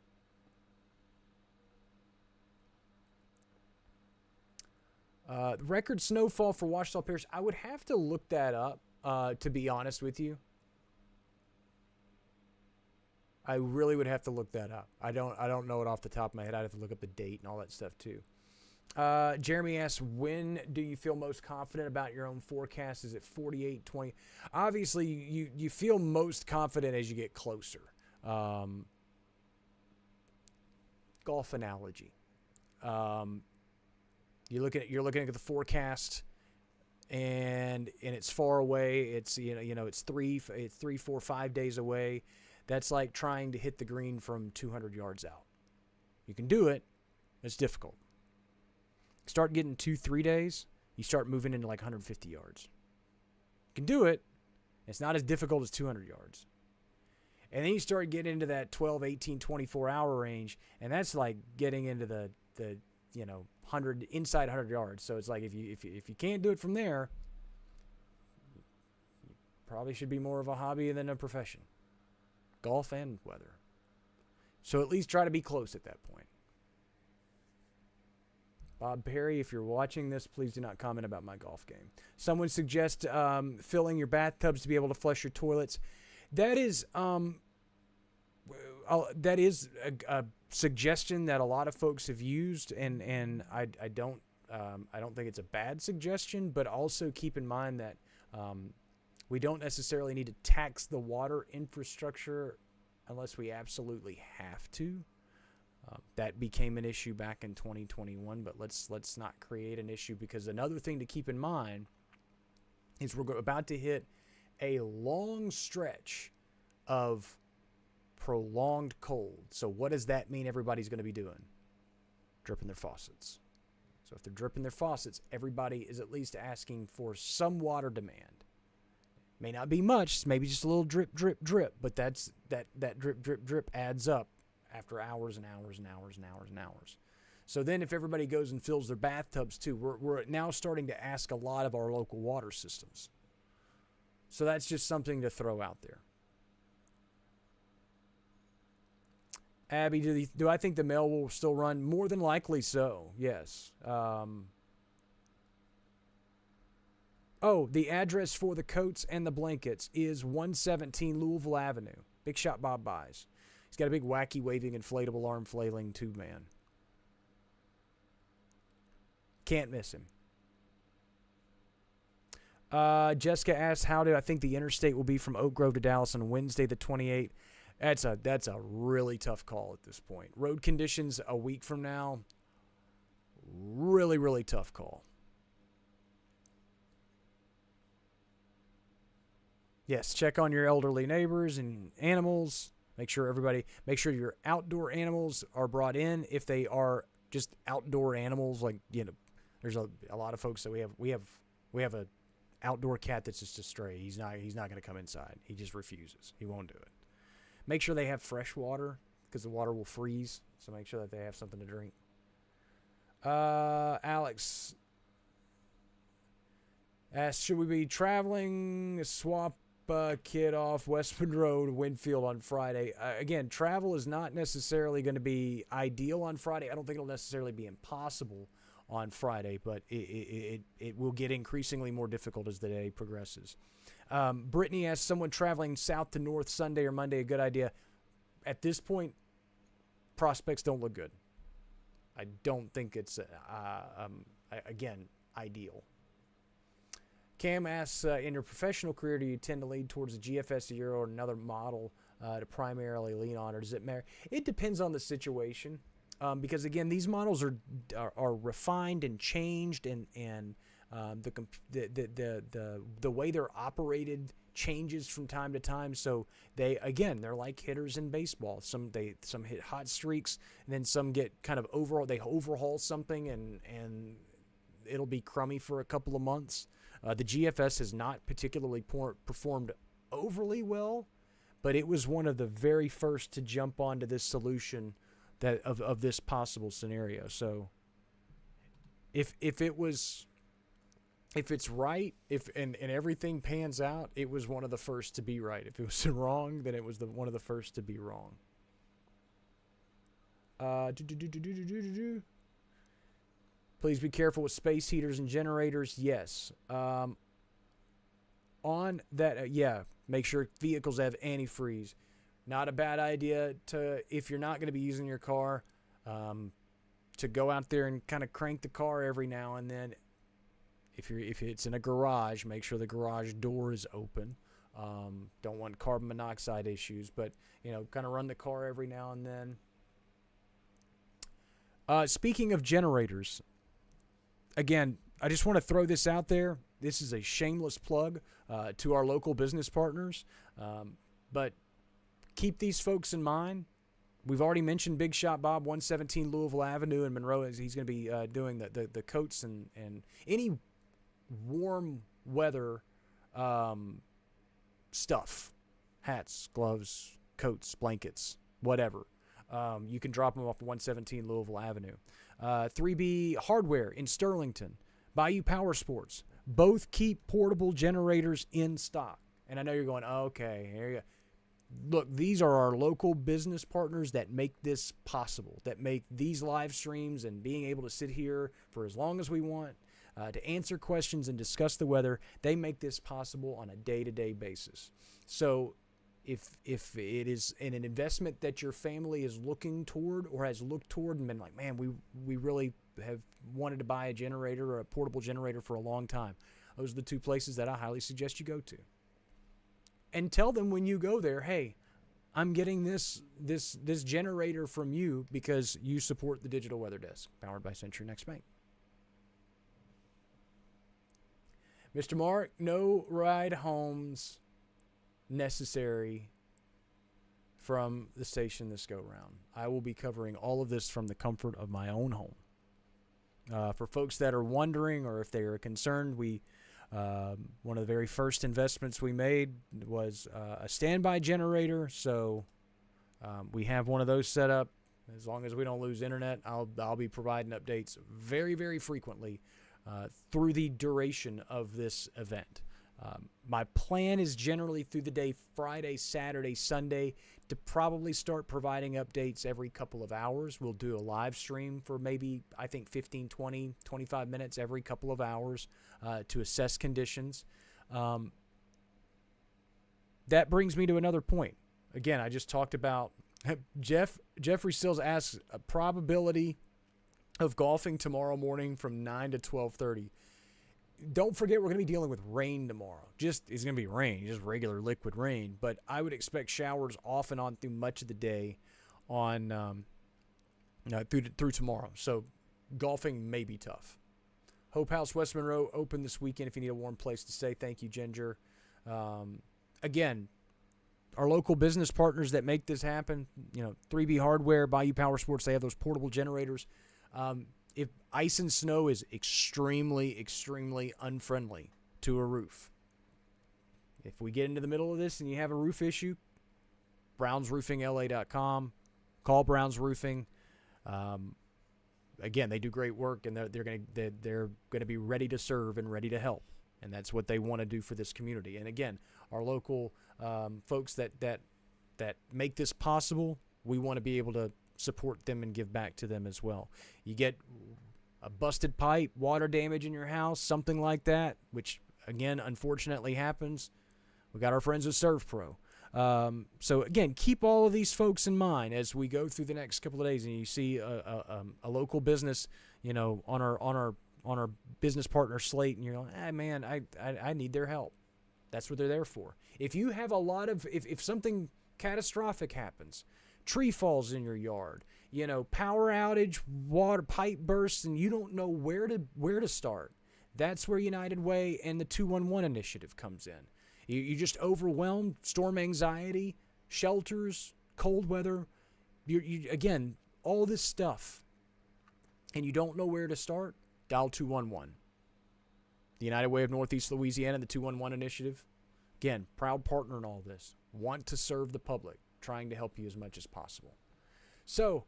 Record snowfall for Ouachita Parish. I would have to look that up, to be honest with you. I really would have to look that up. I don't know it off the top of my head. I'd have to look up the date and all that stuff too. Jeremy asks, when do you feel most confident about your own forecast? Is it 48, 20? Obviously, you feel most confident as you get closer. Golf analogy. You're looking at the forecast, and it's far away. It's it's 3, 4, 5 days away. That's like trying to hit the green from 200 yards out. You can do it. It's difficult. Start getting 2-3 days, you start moving into like 150 yards. You can do it. It's not as difficult as 200 yards. And then you start getting into that 12, 18, 24 hour range, and that's like getting into the 100 inside 100 yards. So it's like if you can't do it from there, you probably should be more of a hobby than a profession. Golf and weather. So at least try to be close at that point. Bob Perry, if you're watching this, please do not comment about my golf game. Someone suggests filling your bathtubs to be able to flush your toilets. That is a suggestion that a lot of folks have used, and I don't think it's a bad suggestion. But also keep in mind that We don't necessarily need to tax the water infrastructure unless we absolutely have to. That became an issue back in 2021, but let's not create an issue, because another thing to keep in mind is we're about to hit a long stretch of prolonged cold. So what does that mean everybody's going to be doing? Dripping their faucets. So if they're dripping their faucets, everybody is at least asking for some water demand. May not be much, maybe just a little drip, drip, drip, but that drip, drip, drip adds up after hours and hours and hours and hours and hours. So then if everybody goes and fills their bathtubs too, we're now starting to ask a lot of our local water systems. So that's just something to throw out there. Abby, do I think the mail will still run? More than likely so, yes. The address for the coats and the blankets is 117 Louisville Avenue. Big Shot Bob buys. He's got a big wacky waving inflatable arm flailing tube man. Can't miss him. Jessica asks, how do I think the interstate will be from Oak Grove to Dallas on Wednesday the 28th? That's a really tough call at this point. Road conditions a week from now, really, really tough call. Yes, check on your elderly neighbors and animals. Make sure your outdoor animals are brought in. If they are just outdoor animals, like, there's a lot of folks that we have a outdoor cat that's just a stray. He's not going to come inside. He just refuses. He won't do it. Make sure they have fresh water, because the water will freeze. So make sure that they have something to drink. Alex asks, should we be traveling? Swap kid off Westwood Road, Winfield on Friday. Again, travel is not necessarily going to be ideal on Friday. I don't think it'll necessarily be impossible on Friday, but it will get increasingly more difficult as the day progresses. Brittany asks, someone traveling south to north Sunday or Monday, a good idea? At this point, prospects don't look good. I don't think it's, again, ideal. Cam asks, in your professional career, do you tend to lean towards the GFS Euro or another model to primarily lean on, or does it matter? It depends on the situation, because again, these models are refined and changed, and the way they're operated changes from time to time. So they're like hitters in baseball. Some hit hot streaks, and then some get kind of overhaul something, and it'll be crummy for a couple of months. The GFS has not particularly performed overly well, but it was one of the very first to jump onto this solution of this possible scenario. So if it's right, and everything pans out, it was one of the first to be right. If it was wrong, then it was one of the first to be wrong. Please be careful with space heaters and generators. Yes. On that, make sure vehicles have antifreeze. Not a bad idea if you're not going to be using your car, to go out there and kind of crank the car every now and then. If it's in a garage, make sure the garage door is open. Don't want carbon monoxide issues, but kind of run the car every now and then. Speaking of generators, again, I just want to throw this out there. This is a shameless plug to our local business partners, but keep these folks in mind. We've already mentioned Big Shot Bob, 117 Louisville Avenue in Monroe. He's going to be doing the coats and any warm weather stuff, hats, gloves, coats, blankets, whatever. You can drop them off 117 Louisville Avenue. 3B Hardware in Sterlington, Bayou Power Sports. Both keep portable generators in stock. And I know you're going, oh, okay, here you go. Look, these are our local business partners that make this possible, that make these live streams and being able to sit here for as long as we want to answer questions and discuss the weather. They make this possible on a day-to-day basis. So if it is in an investment that your family is looking toward or has looked toward and been like, man, we really have wanted to buy a generator or a portable generator for a long time, those are the two places that I highly suggest you go to. and tell them when you go there, hey, I'm getting this generator from you because you support the Digital Weather Desk, powered by Century Next Bank. Mr. Mark, no ride homes necessary from the station this go round. I will be covering all of this from the comfort of my own home. For folks that are wondering or if they are concerned, one of the very first investments we made was a standby generator. So we have one of those set up. As long as we don't lose internet, I'll be providing updates very, very frequently through the duration of this event. My plan is generally through the day, Friday, Saturday, Sunday, to probably start providing updates every couple of hours. We'll do a live stream for maybe, I think, 15, 20, 25 minutes every couple of hours to assess conditions. That brings me to another point. Again, I just talked about Jeffrey Stills asks a probability of golfing tomorrow morning from 9 to 12:30. Don't forget, we're going to be dealing with rain tomorrow. It's going to be rain, just regular liquid rain. But I would expect showers off and on through much of the day on through tomorrow. So golfing may be tough. Hope House West Monroe open this weekend if you need a warm place to stay. Thank you, Ginger. Again, our local business partners that make this happen, 3B Hardware, Bayou Power Sports, they have those portable generators. If ice and snow is extremely, extremely unfriendly to a roof, if we get into the middle of this and you have a roof issue, brownsroofingla.com, call Browns Roofing. Again, they do great work, and they're going to be ready to serve and ready to help, and that's what they want to do for this community. And again, our local folks that make this possible, we want to be able to support them and give back to them as well. You get a busted pipe, water damage in your house, something like that, which again unfortunately happens. We got our friends at ServPro. So again, keep all of these folks in mind as we go through the next couple of days, and you see a local business, on our business partner slate, and you're going, hey man, I need their help. That's what they're there for. If you have if something catastrophic happens, tree falls in your yard, power outage, water pipe bursts, and you don't know where to start, that's where United Way and the 211 initiative comes in. You just overwhelmed, storm anxiety, shelters, cold weather, again, all this stuff, and you don't know where to start, dial 211. The United Way of Northeast Louisiana, the 211 initiative, again, proud partner in all this, want to serve the public, trying to help you as much as possible. So,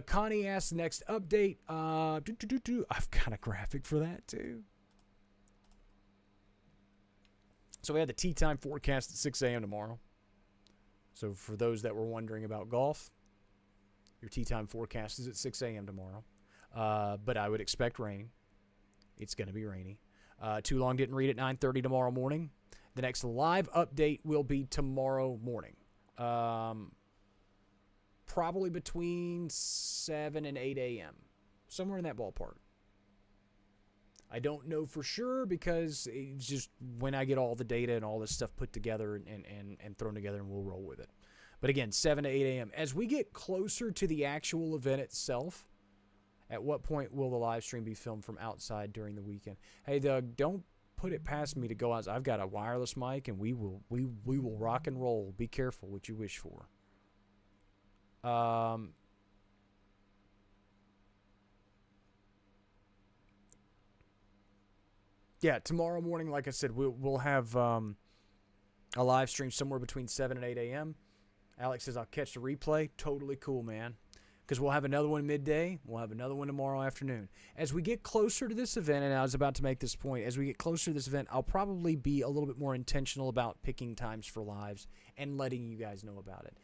Connie asked next update. I've got a graphic for that too. So we had the tee time forecast at 6 a.m. tomorrow. So for those that were wondering about golf, your tee time forecast is at 6 a.m. tomorrow. But I would expect rain. It's going to be rainy. Too Long didn't read at 9:30 tomorrow morning. The next live update will be tomorrow morning. Probably between 7 and 8 a.m. Somewhere in that ballpark. I don't know for sure because it's just when I get all the data and all this stuff put together and thrown together, and we'll roll with it. But again, 7 to 8 a.m. As we get closer to the actual event itself, at what point will the live stream be filmed from outside during the weekend? Hey, Doug, don't put it past me to go out. I've got a wireless mic, and we will rock and roll. Be careful what you wish for. Yeah, tomorrow morning, like I said, we'll have a live stream somewhere between 7 and 8 a.m. Alex says, I'll catch the replay. Totally cool, man. Because we'll have another one midday. We'll have another one tomorrow afternoon. As we get closer to this event, and I was about to make this point, as we get closer to this event, I'll probably be a little bit more intentional about picking times for lives and letting you guys know about it.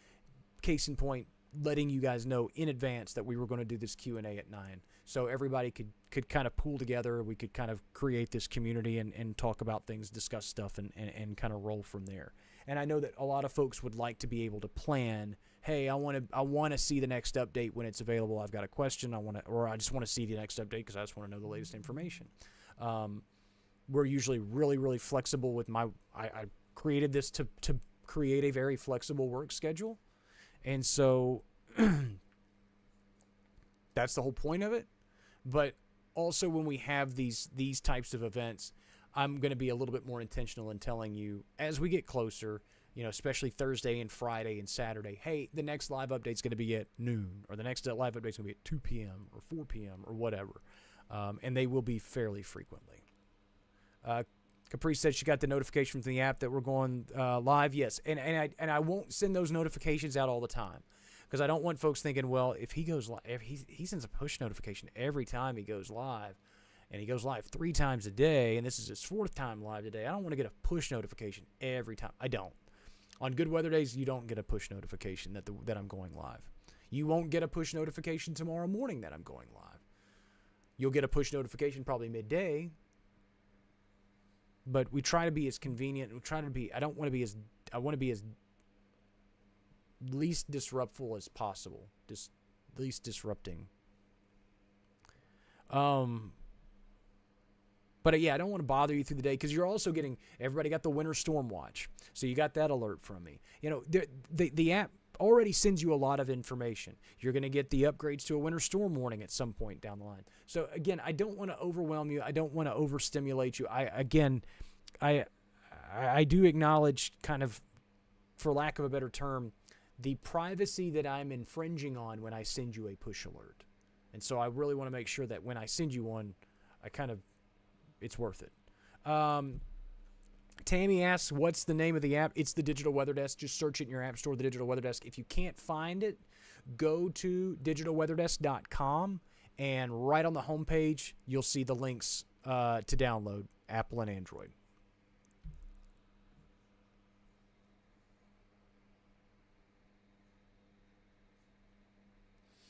Case in point, letting you guys know in advance that we were going to do this Q&A at 9. So everybody could kind of pool together. We could kind of create this community and talk about things, discuss stuff, and kind of roll from there. And I know that a lot of folks would like to be able to plan, hey, I want to see the next update when it's available. I've got a question. I just want to see the next update because I just want to know the latest information. We're usually really, really flexible with I created this to create a very flexible work schedule. And so that's the whole point of it. But also when we have these types of events, I'm going to be a little bit more intentional in telling you as we get closer, especially Thursday and Friday and Saturday, hey, the next live update is going to be at noon, or the next live update is going to be at 2 p.m. or 4 p.m. or whatever. And they will be fairly frequently. Capri said she got the notification from the app that we're going live. Yes, and I won't send those notifications out all the time because I don't want folks thinking, well, if he goes live, if he sends a push notification every time he goes live, and he goes live 3 times a day, and this is his 4th time live today, I don't want to get a push notification every time. I don't. On good weather days, you don't get a push notification that I'm going live. You won't get a push notification tomorrow morning that I'm going live. You'll get a push notification probably midday. But we try to be as convenient. I want to be as least disruptful as possible. Least disrupting. But yeah, I don't want to bother you through the day because you're also getting, everybody got the winter storm watch. So you got that alert from me. The app already sends you a lot of information. You're going to get the upgrades to a winter storm warning at some point down the line. So again, I don't want to overwhelm you. I don't want to overstimulate you. I do acknowledge, kind of, for lack of a better term, the privacy that I'm infringing on when I send you a push alert. And so I really want to make sure that when I send you one, it's worth it. Tammy asks, what's the name of the app? It's the Digital Weather Desk. Just search it in your app store, the Digital Weather Desk. If you can't find it, go to digitalweatherdesk.com, and right on the homepage, you'll see the links to download Apple and Android.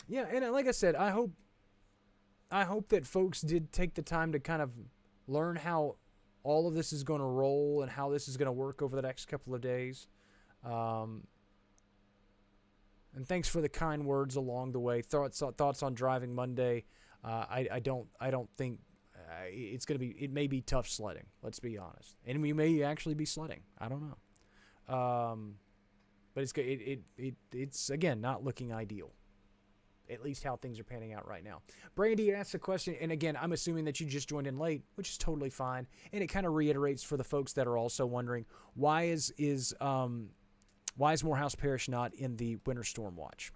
Yeah, and like I said, I hope that folks did take the time to kind of learn how all of this is going to roll and how this is going to work over the next couple of days. And thanks for the kind words along the way. Thoughts on driving Monday. I don't think it's going to be. It may be tough sledding. Let's be honest, and we may actually be sledding. I don't know. But it's again not looking ideal. At least how things are panning out right now. Brandy asked a question, and again, I'm assuming that you just joined in late, which is totally fine. And it kind of reiterates for the folks that are also wondering, why is Morehouse Parish not in the winter storm watch?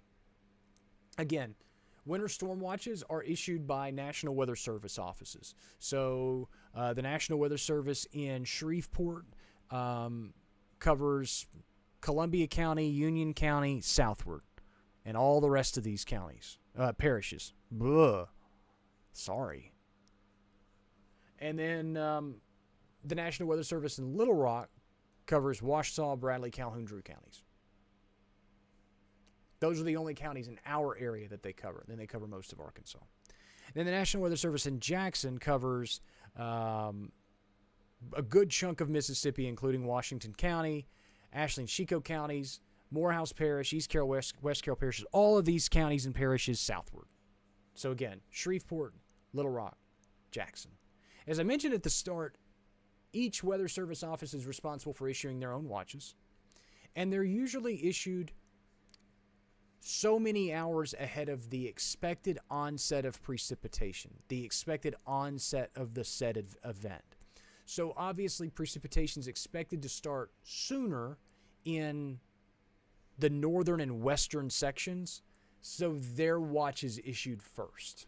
Again, winter storm watches are issued by National Weather Service offices. So the National Weather Service in Shreveport covers Columbia County, Union County, southward, and all the rest of these counties, parishes. Blah. Sorry. And then the National Weather Service in Little Rock covers Ouachita, Bradley, Calhoun, Drew counties. Those are the only counties in our area that they cover. Then they cover most of Arkansas. Then the National Weather Service in Jackson covers a good chunk of Mississippi, including Washington County, Ashley and Chico counties, Morehouse Parish, East Carroll, West Carroll parishes, all of these counties and parishes southward. So again, Shreveport, Little Rock, Jackson. As I mentioned at the start, each Weather Service office is responsible for issuing their own watches, and they're usually issued so many hours ahead of the expected onset of precipitation, the expected onset of the said event. So obviously precipitation is expected to start sooner in the northern and western sections, so their watch is issued first.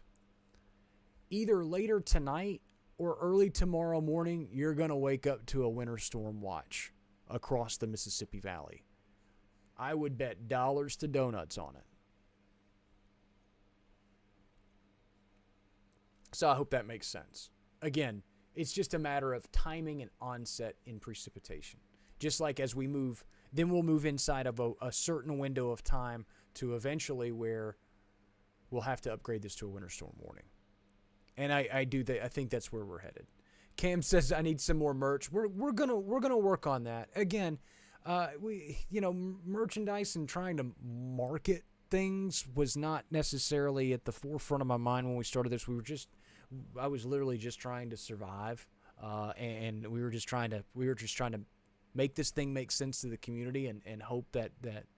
Either later tonight or early tomorrow morning, you're going to wake up to a winter storm watch across the Mississippi Valley. I would bet dollars to donuts on it. So I hope that makes sense. Again, it's just a matter of timing and onset in precipitation. Just like as we move, then we'll move inside of a certain window of time to eventually where we'll have to upgrade this to a winter storm warning. And I think that's where we're headed. Cam says I need some more merch. We're gonna work on that. Again, merchandise and trying to market things was not necessarily at the forefront of my mind when we started this. I was literally just trying to survive, and we were just trying to make this thing make sense to the community and hope that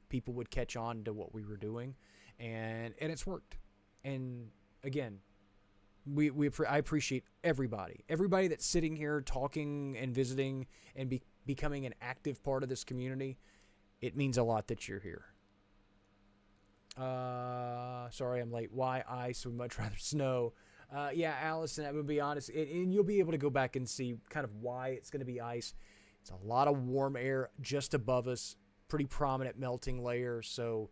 people would catch on to what we were doing. And it's worked. And again, I appreciate everybody that's sitting here talking and visiting and becoming an active part of this community. It means a lot that you're here. Sorry I'm late. Why ice? Would much rather snow. Yeah, Allison, I'm going to be honest, and you'll be able to go back and see kind of why it's going to be ice. It's a lot of warm air just above us, pretty prominent melting layer, so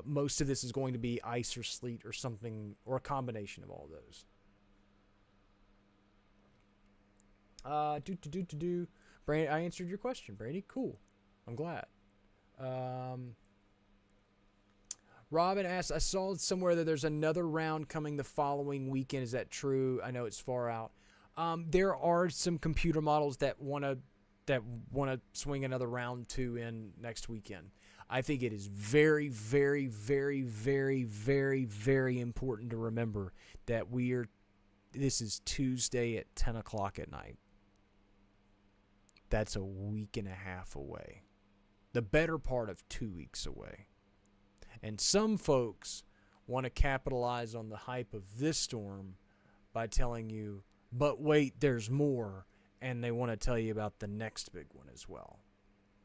most of this is going to be ice or sleet or something, or a combination of all those. Brandon, I answered your question, Brady. Cool. I'm glad. Robin asks, I saw somewhere that there's another round coming the following weekend. Is that true? I know it's far out. There are some computer models that want to swing another round 2 in next weekend. I think it is very, very, very, very, very, very important to remember that this is Tuesday at 10 o'clock at night. That's a week and a half away. The better part of 2 weeks away. And some folks want to capitalize on the hype of this storm by telling you, but wait, there's more, and they want to tell you about the next big one as well.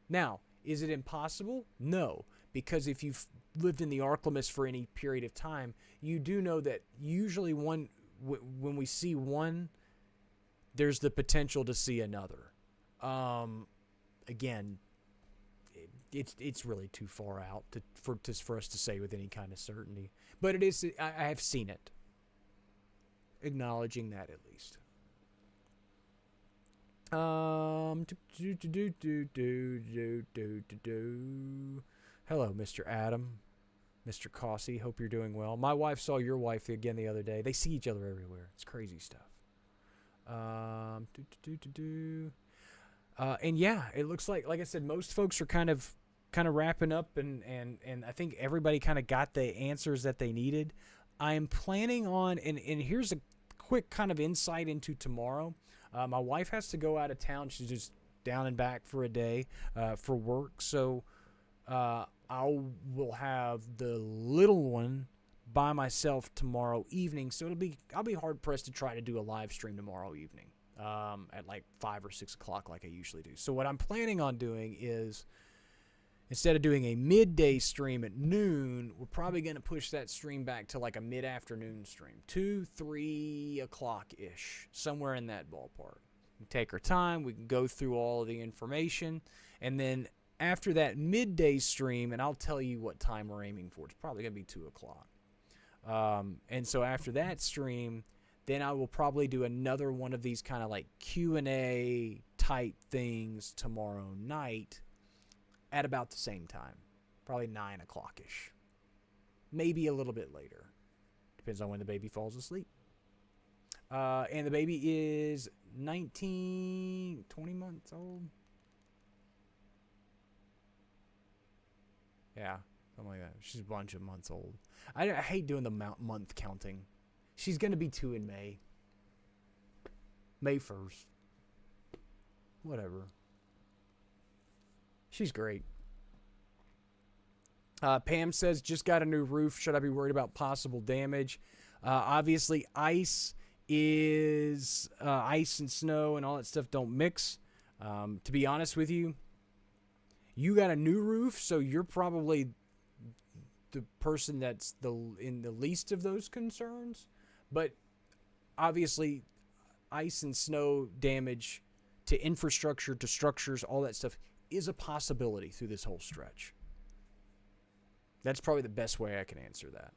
Now, is it impossible? No, because if you've lived in the Arklamis for any period of time, you do know that usually when we see one, there's the potential to see another. Again, it's really too far out for us to say with any kind of certainty. But it is. I have seen it. Acknowledging that at least. Hello, Mr. Adam, Mr. Cossey. Hope you're doing well. My wife saw your wife again the other day. They see each other everywhere. It's crazy stuff. And yeah, it looks like I said, most folks are kind of wrapping up, and I think everybody kind of got the answers that they needed. I am planning on, and here's a quick kind of insight into tomorrow. My wife has to go out of town. She's just down and back for a day for work. So I will have the little one by myself tomorrow evening. So I'll be hard pressed to try to do a live stream tomorrow evening at like 5 or 6 o'clock like I usually do. So what I'm planning on doing is, instead of doing a midday stream at noon, we're probably going to push that stream back to like a mid-afternoon stream, 2, 3 o'clock-ish, somewhere in that ballpark. We take our time, we can go through all of the information, and then after that midday stream, and I'll tell you what time we're aiming for, it's probably going to be 2 o'clock. And so after that stream, then I will probably do another one of these kind of like Q&A type things tomorrow night, at about the same time, probably 9 o'clock-ish. Maybe a little bit later. Depends on when the baby falls asleep. And the baby is 20 months old. Yeah, something like that. She's a bunch of months old. I hate doing the month counting. She's going to be 2 in May. May 1st. Whatever. She's great. Pam says, just got a new roof. Should I be worried about possible damage? Obviously, ice and snow and all that stuff don't mix. To be honest with you, you got a new roof, so you're probably the person that's in the least of those concerns. But obviously, ice and snow damage to infrastructure, to structures, all that stuff is a possibility through this whole stretch. That's probably the best way I can answer that,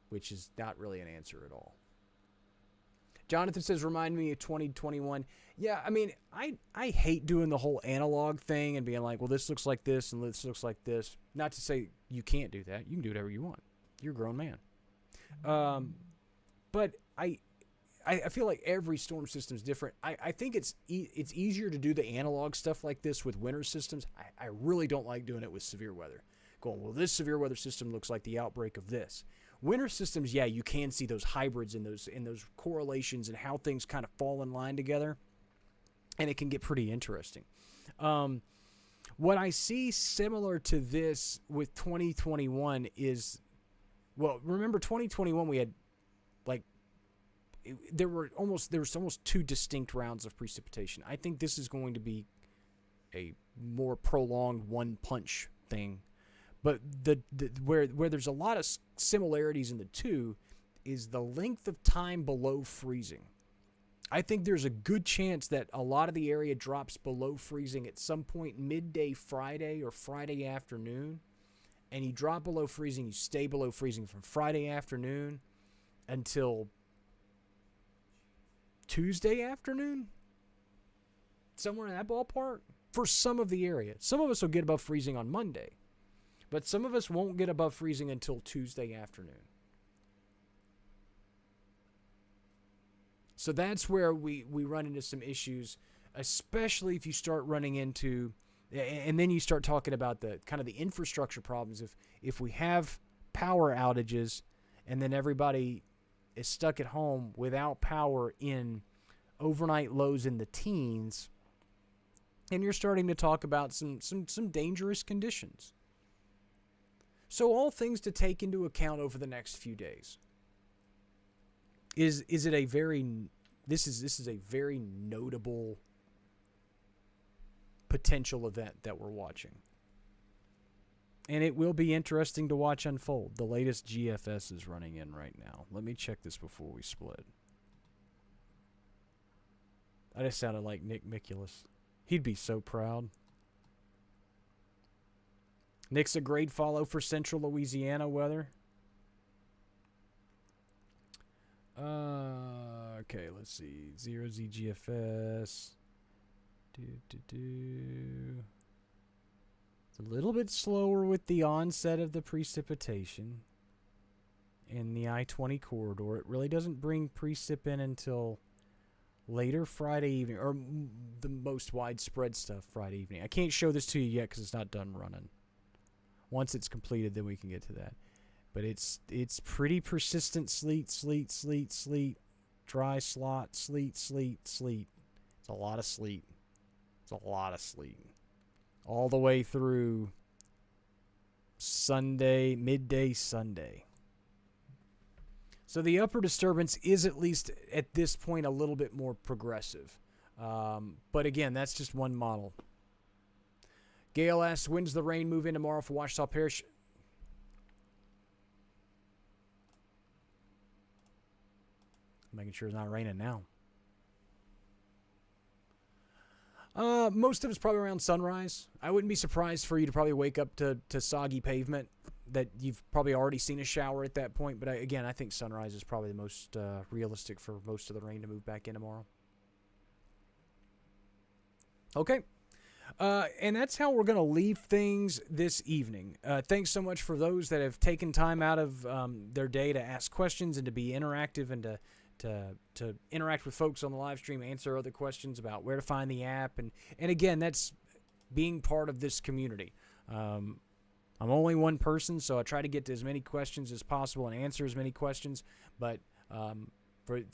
which is not really an answer at all. Jonathan says, remind me of 2021. Yeah, I mean, I hate doing the whole analog thing and being like, well, this looks like this and this looks like this. Not to say you can't do that. You can do whatever you want. You're a grown man. But I feel like every storm system is different. I think it's easier to do the analog stuff like this with winter systems. I really don't like doing it with severe weather. Going, well, this severe weather system looks like the outbreak of this. Winter systems, yeah, you can see those hybrids and those correlations and how things kind of fall in line together. and it can get pretty interesting. What I see similar to this with 2021 is, well, remember 2021 we had there was almost two distinct rounds of precipitation. I think this is going to be a more prolonged one punch thing, but where there's a lot of similarities in the two is the length of time below freezing. I think there's a good chance that a lot of the area drops below freezing at some point midday Friday or Friday afternoon, and you drop below freezing, you stay below freezing from Friday afternoon until Tuesday afternoon, somewhere in that ballpark, for some of the area. Some of us will get above freezing on Monday, but some of us won't get above freezing until Tuesday afternoon. So that's where we run into some issues, especially if you start running into, and then you start talking about the kind of the infrastructure problems. If we have power outages and then everybody is stuck at home without power in overnight lows in the teens, and you're starting to talk about some dangerous conditions. So all things to take into account over the next few days. This is a very notable potential event that we're watching. And it will be interesting to watch unfold. The latest GFS is running in right now. Let me check this before we split. I just sounded like Nick Miculus. He'd be so proud. Nick's a great follow for Central Louisiana weather. Okay, let's see. 0Z GFS. It's a little bit slower with the onset of the precipitation in the I-20 corridor. It really doesn't bring precip in until later Friday evening, or the most widespread stuff Friday evening. I can't show this to you yet because it's not done running. Once it's completed, then we can get to that. But it's pretty persistent sleet, dry slot, sleet. It's a lot of sleet. All the way through Sunday, midday Sunday. So the upper disturbance is, at least at this point, a little bit more progressive. But again, that's just one model. Gail asks, when's the rain move in tomorrow for Ouachita Parish? Making sure it's not raining now. Most of it's probably around sunrise. I wouldn't be surprised for you to probably wake up to soggy pavement that you've probably already seen a shower at that point. But again, I think sunrise is probably the most realistic for most of the rain to move back in tomorrow. Okay. And that's how we're going to leave things this evening. Thanks so much for those that have taken time out of their day to ask questions and to be interactive and to interact with folks on the live stream, answer other questions about where to find the app. And again, that's being part of this community. I'm only one person, so I try to get to as many questions as possible and answer as many questions. But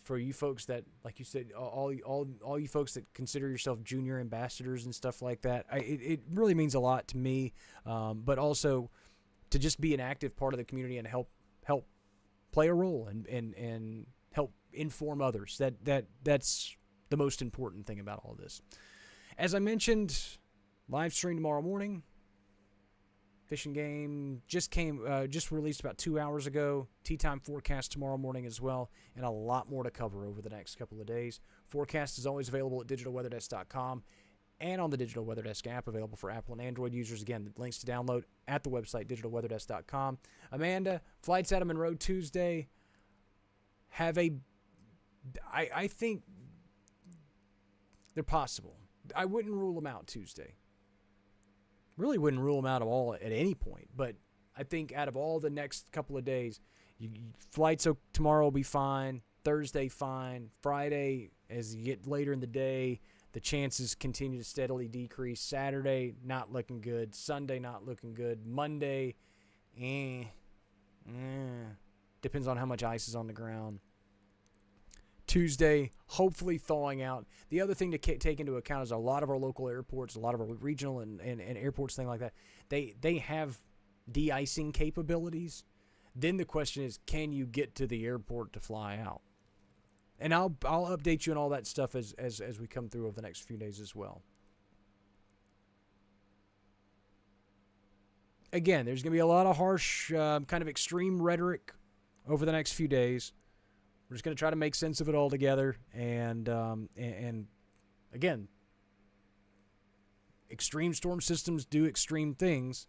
for you folks that, like you said, all you folks that consider yourself junior ambassadors and stuff like that, it really means a lot to me. But also to just be an active part of the community and help play a role and help inform others. That's the most important thing about all this. As I mentioned, live stream tomorrow morning. Fishing game just released about 2 hours ago. Tea time forecast tomorrow morning as well, and a lot more to cover over the next couple of days. Forecast is always available at digitalweatherdesk.com and on the Digital Weather Desk app, available for Apple and Android users. Again, the links to download at the website digitalweatherdesk.com. Amanda, flights out of Monroe Tuesday I think they're possible. I wouldn't rule them out Tuesday. Really wouldn't rule them out at all at any point. But I think out of all the next couple of days, flights tomorrow will be fine. Thursday, fine. Friday, as you get later in the day, the chances continue to steadily decrease. Saturday, not looking good. Sunday, not looking good. Monday, depends on how much ice is on the ground. Tuesday, hopefully thawing out. The other thing to take into account is a lot of our local airports, a lot of our regional and airports, things like that, they have de-icing capabilities. Then the question is, can you get to the airport to fly out? And I'll update you on all that stuff as we come through over the next few days as well. Again, there's going to be a lot of harsh, kind of extreme rhetoric over the next few days. We're just going to try to make sense of it all together. And again, extreme storm systems do extreme things.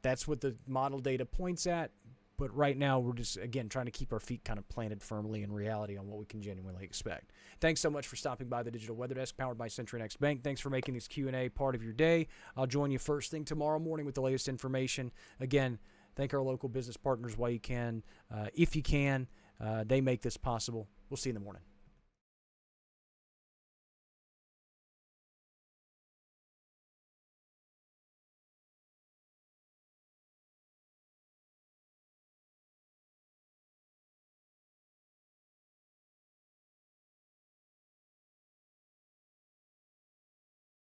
That's what the model data points at. But right now, we're just, again, trying to keep our feet kind of planted firmly in reality on what we can genuinely expect. Thanks so much for stopping by the Digital Weather Desk, powered by CenturyNext Bank. Thanks for making this Q&A part of your day. I'll join you first thing tomorrow morning with the latest information. Again, thank our local business partners while you can. If you can, they make this possible. We'll see you in the morning.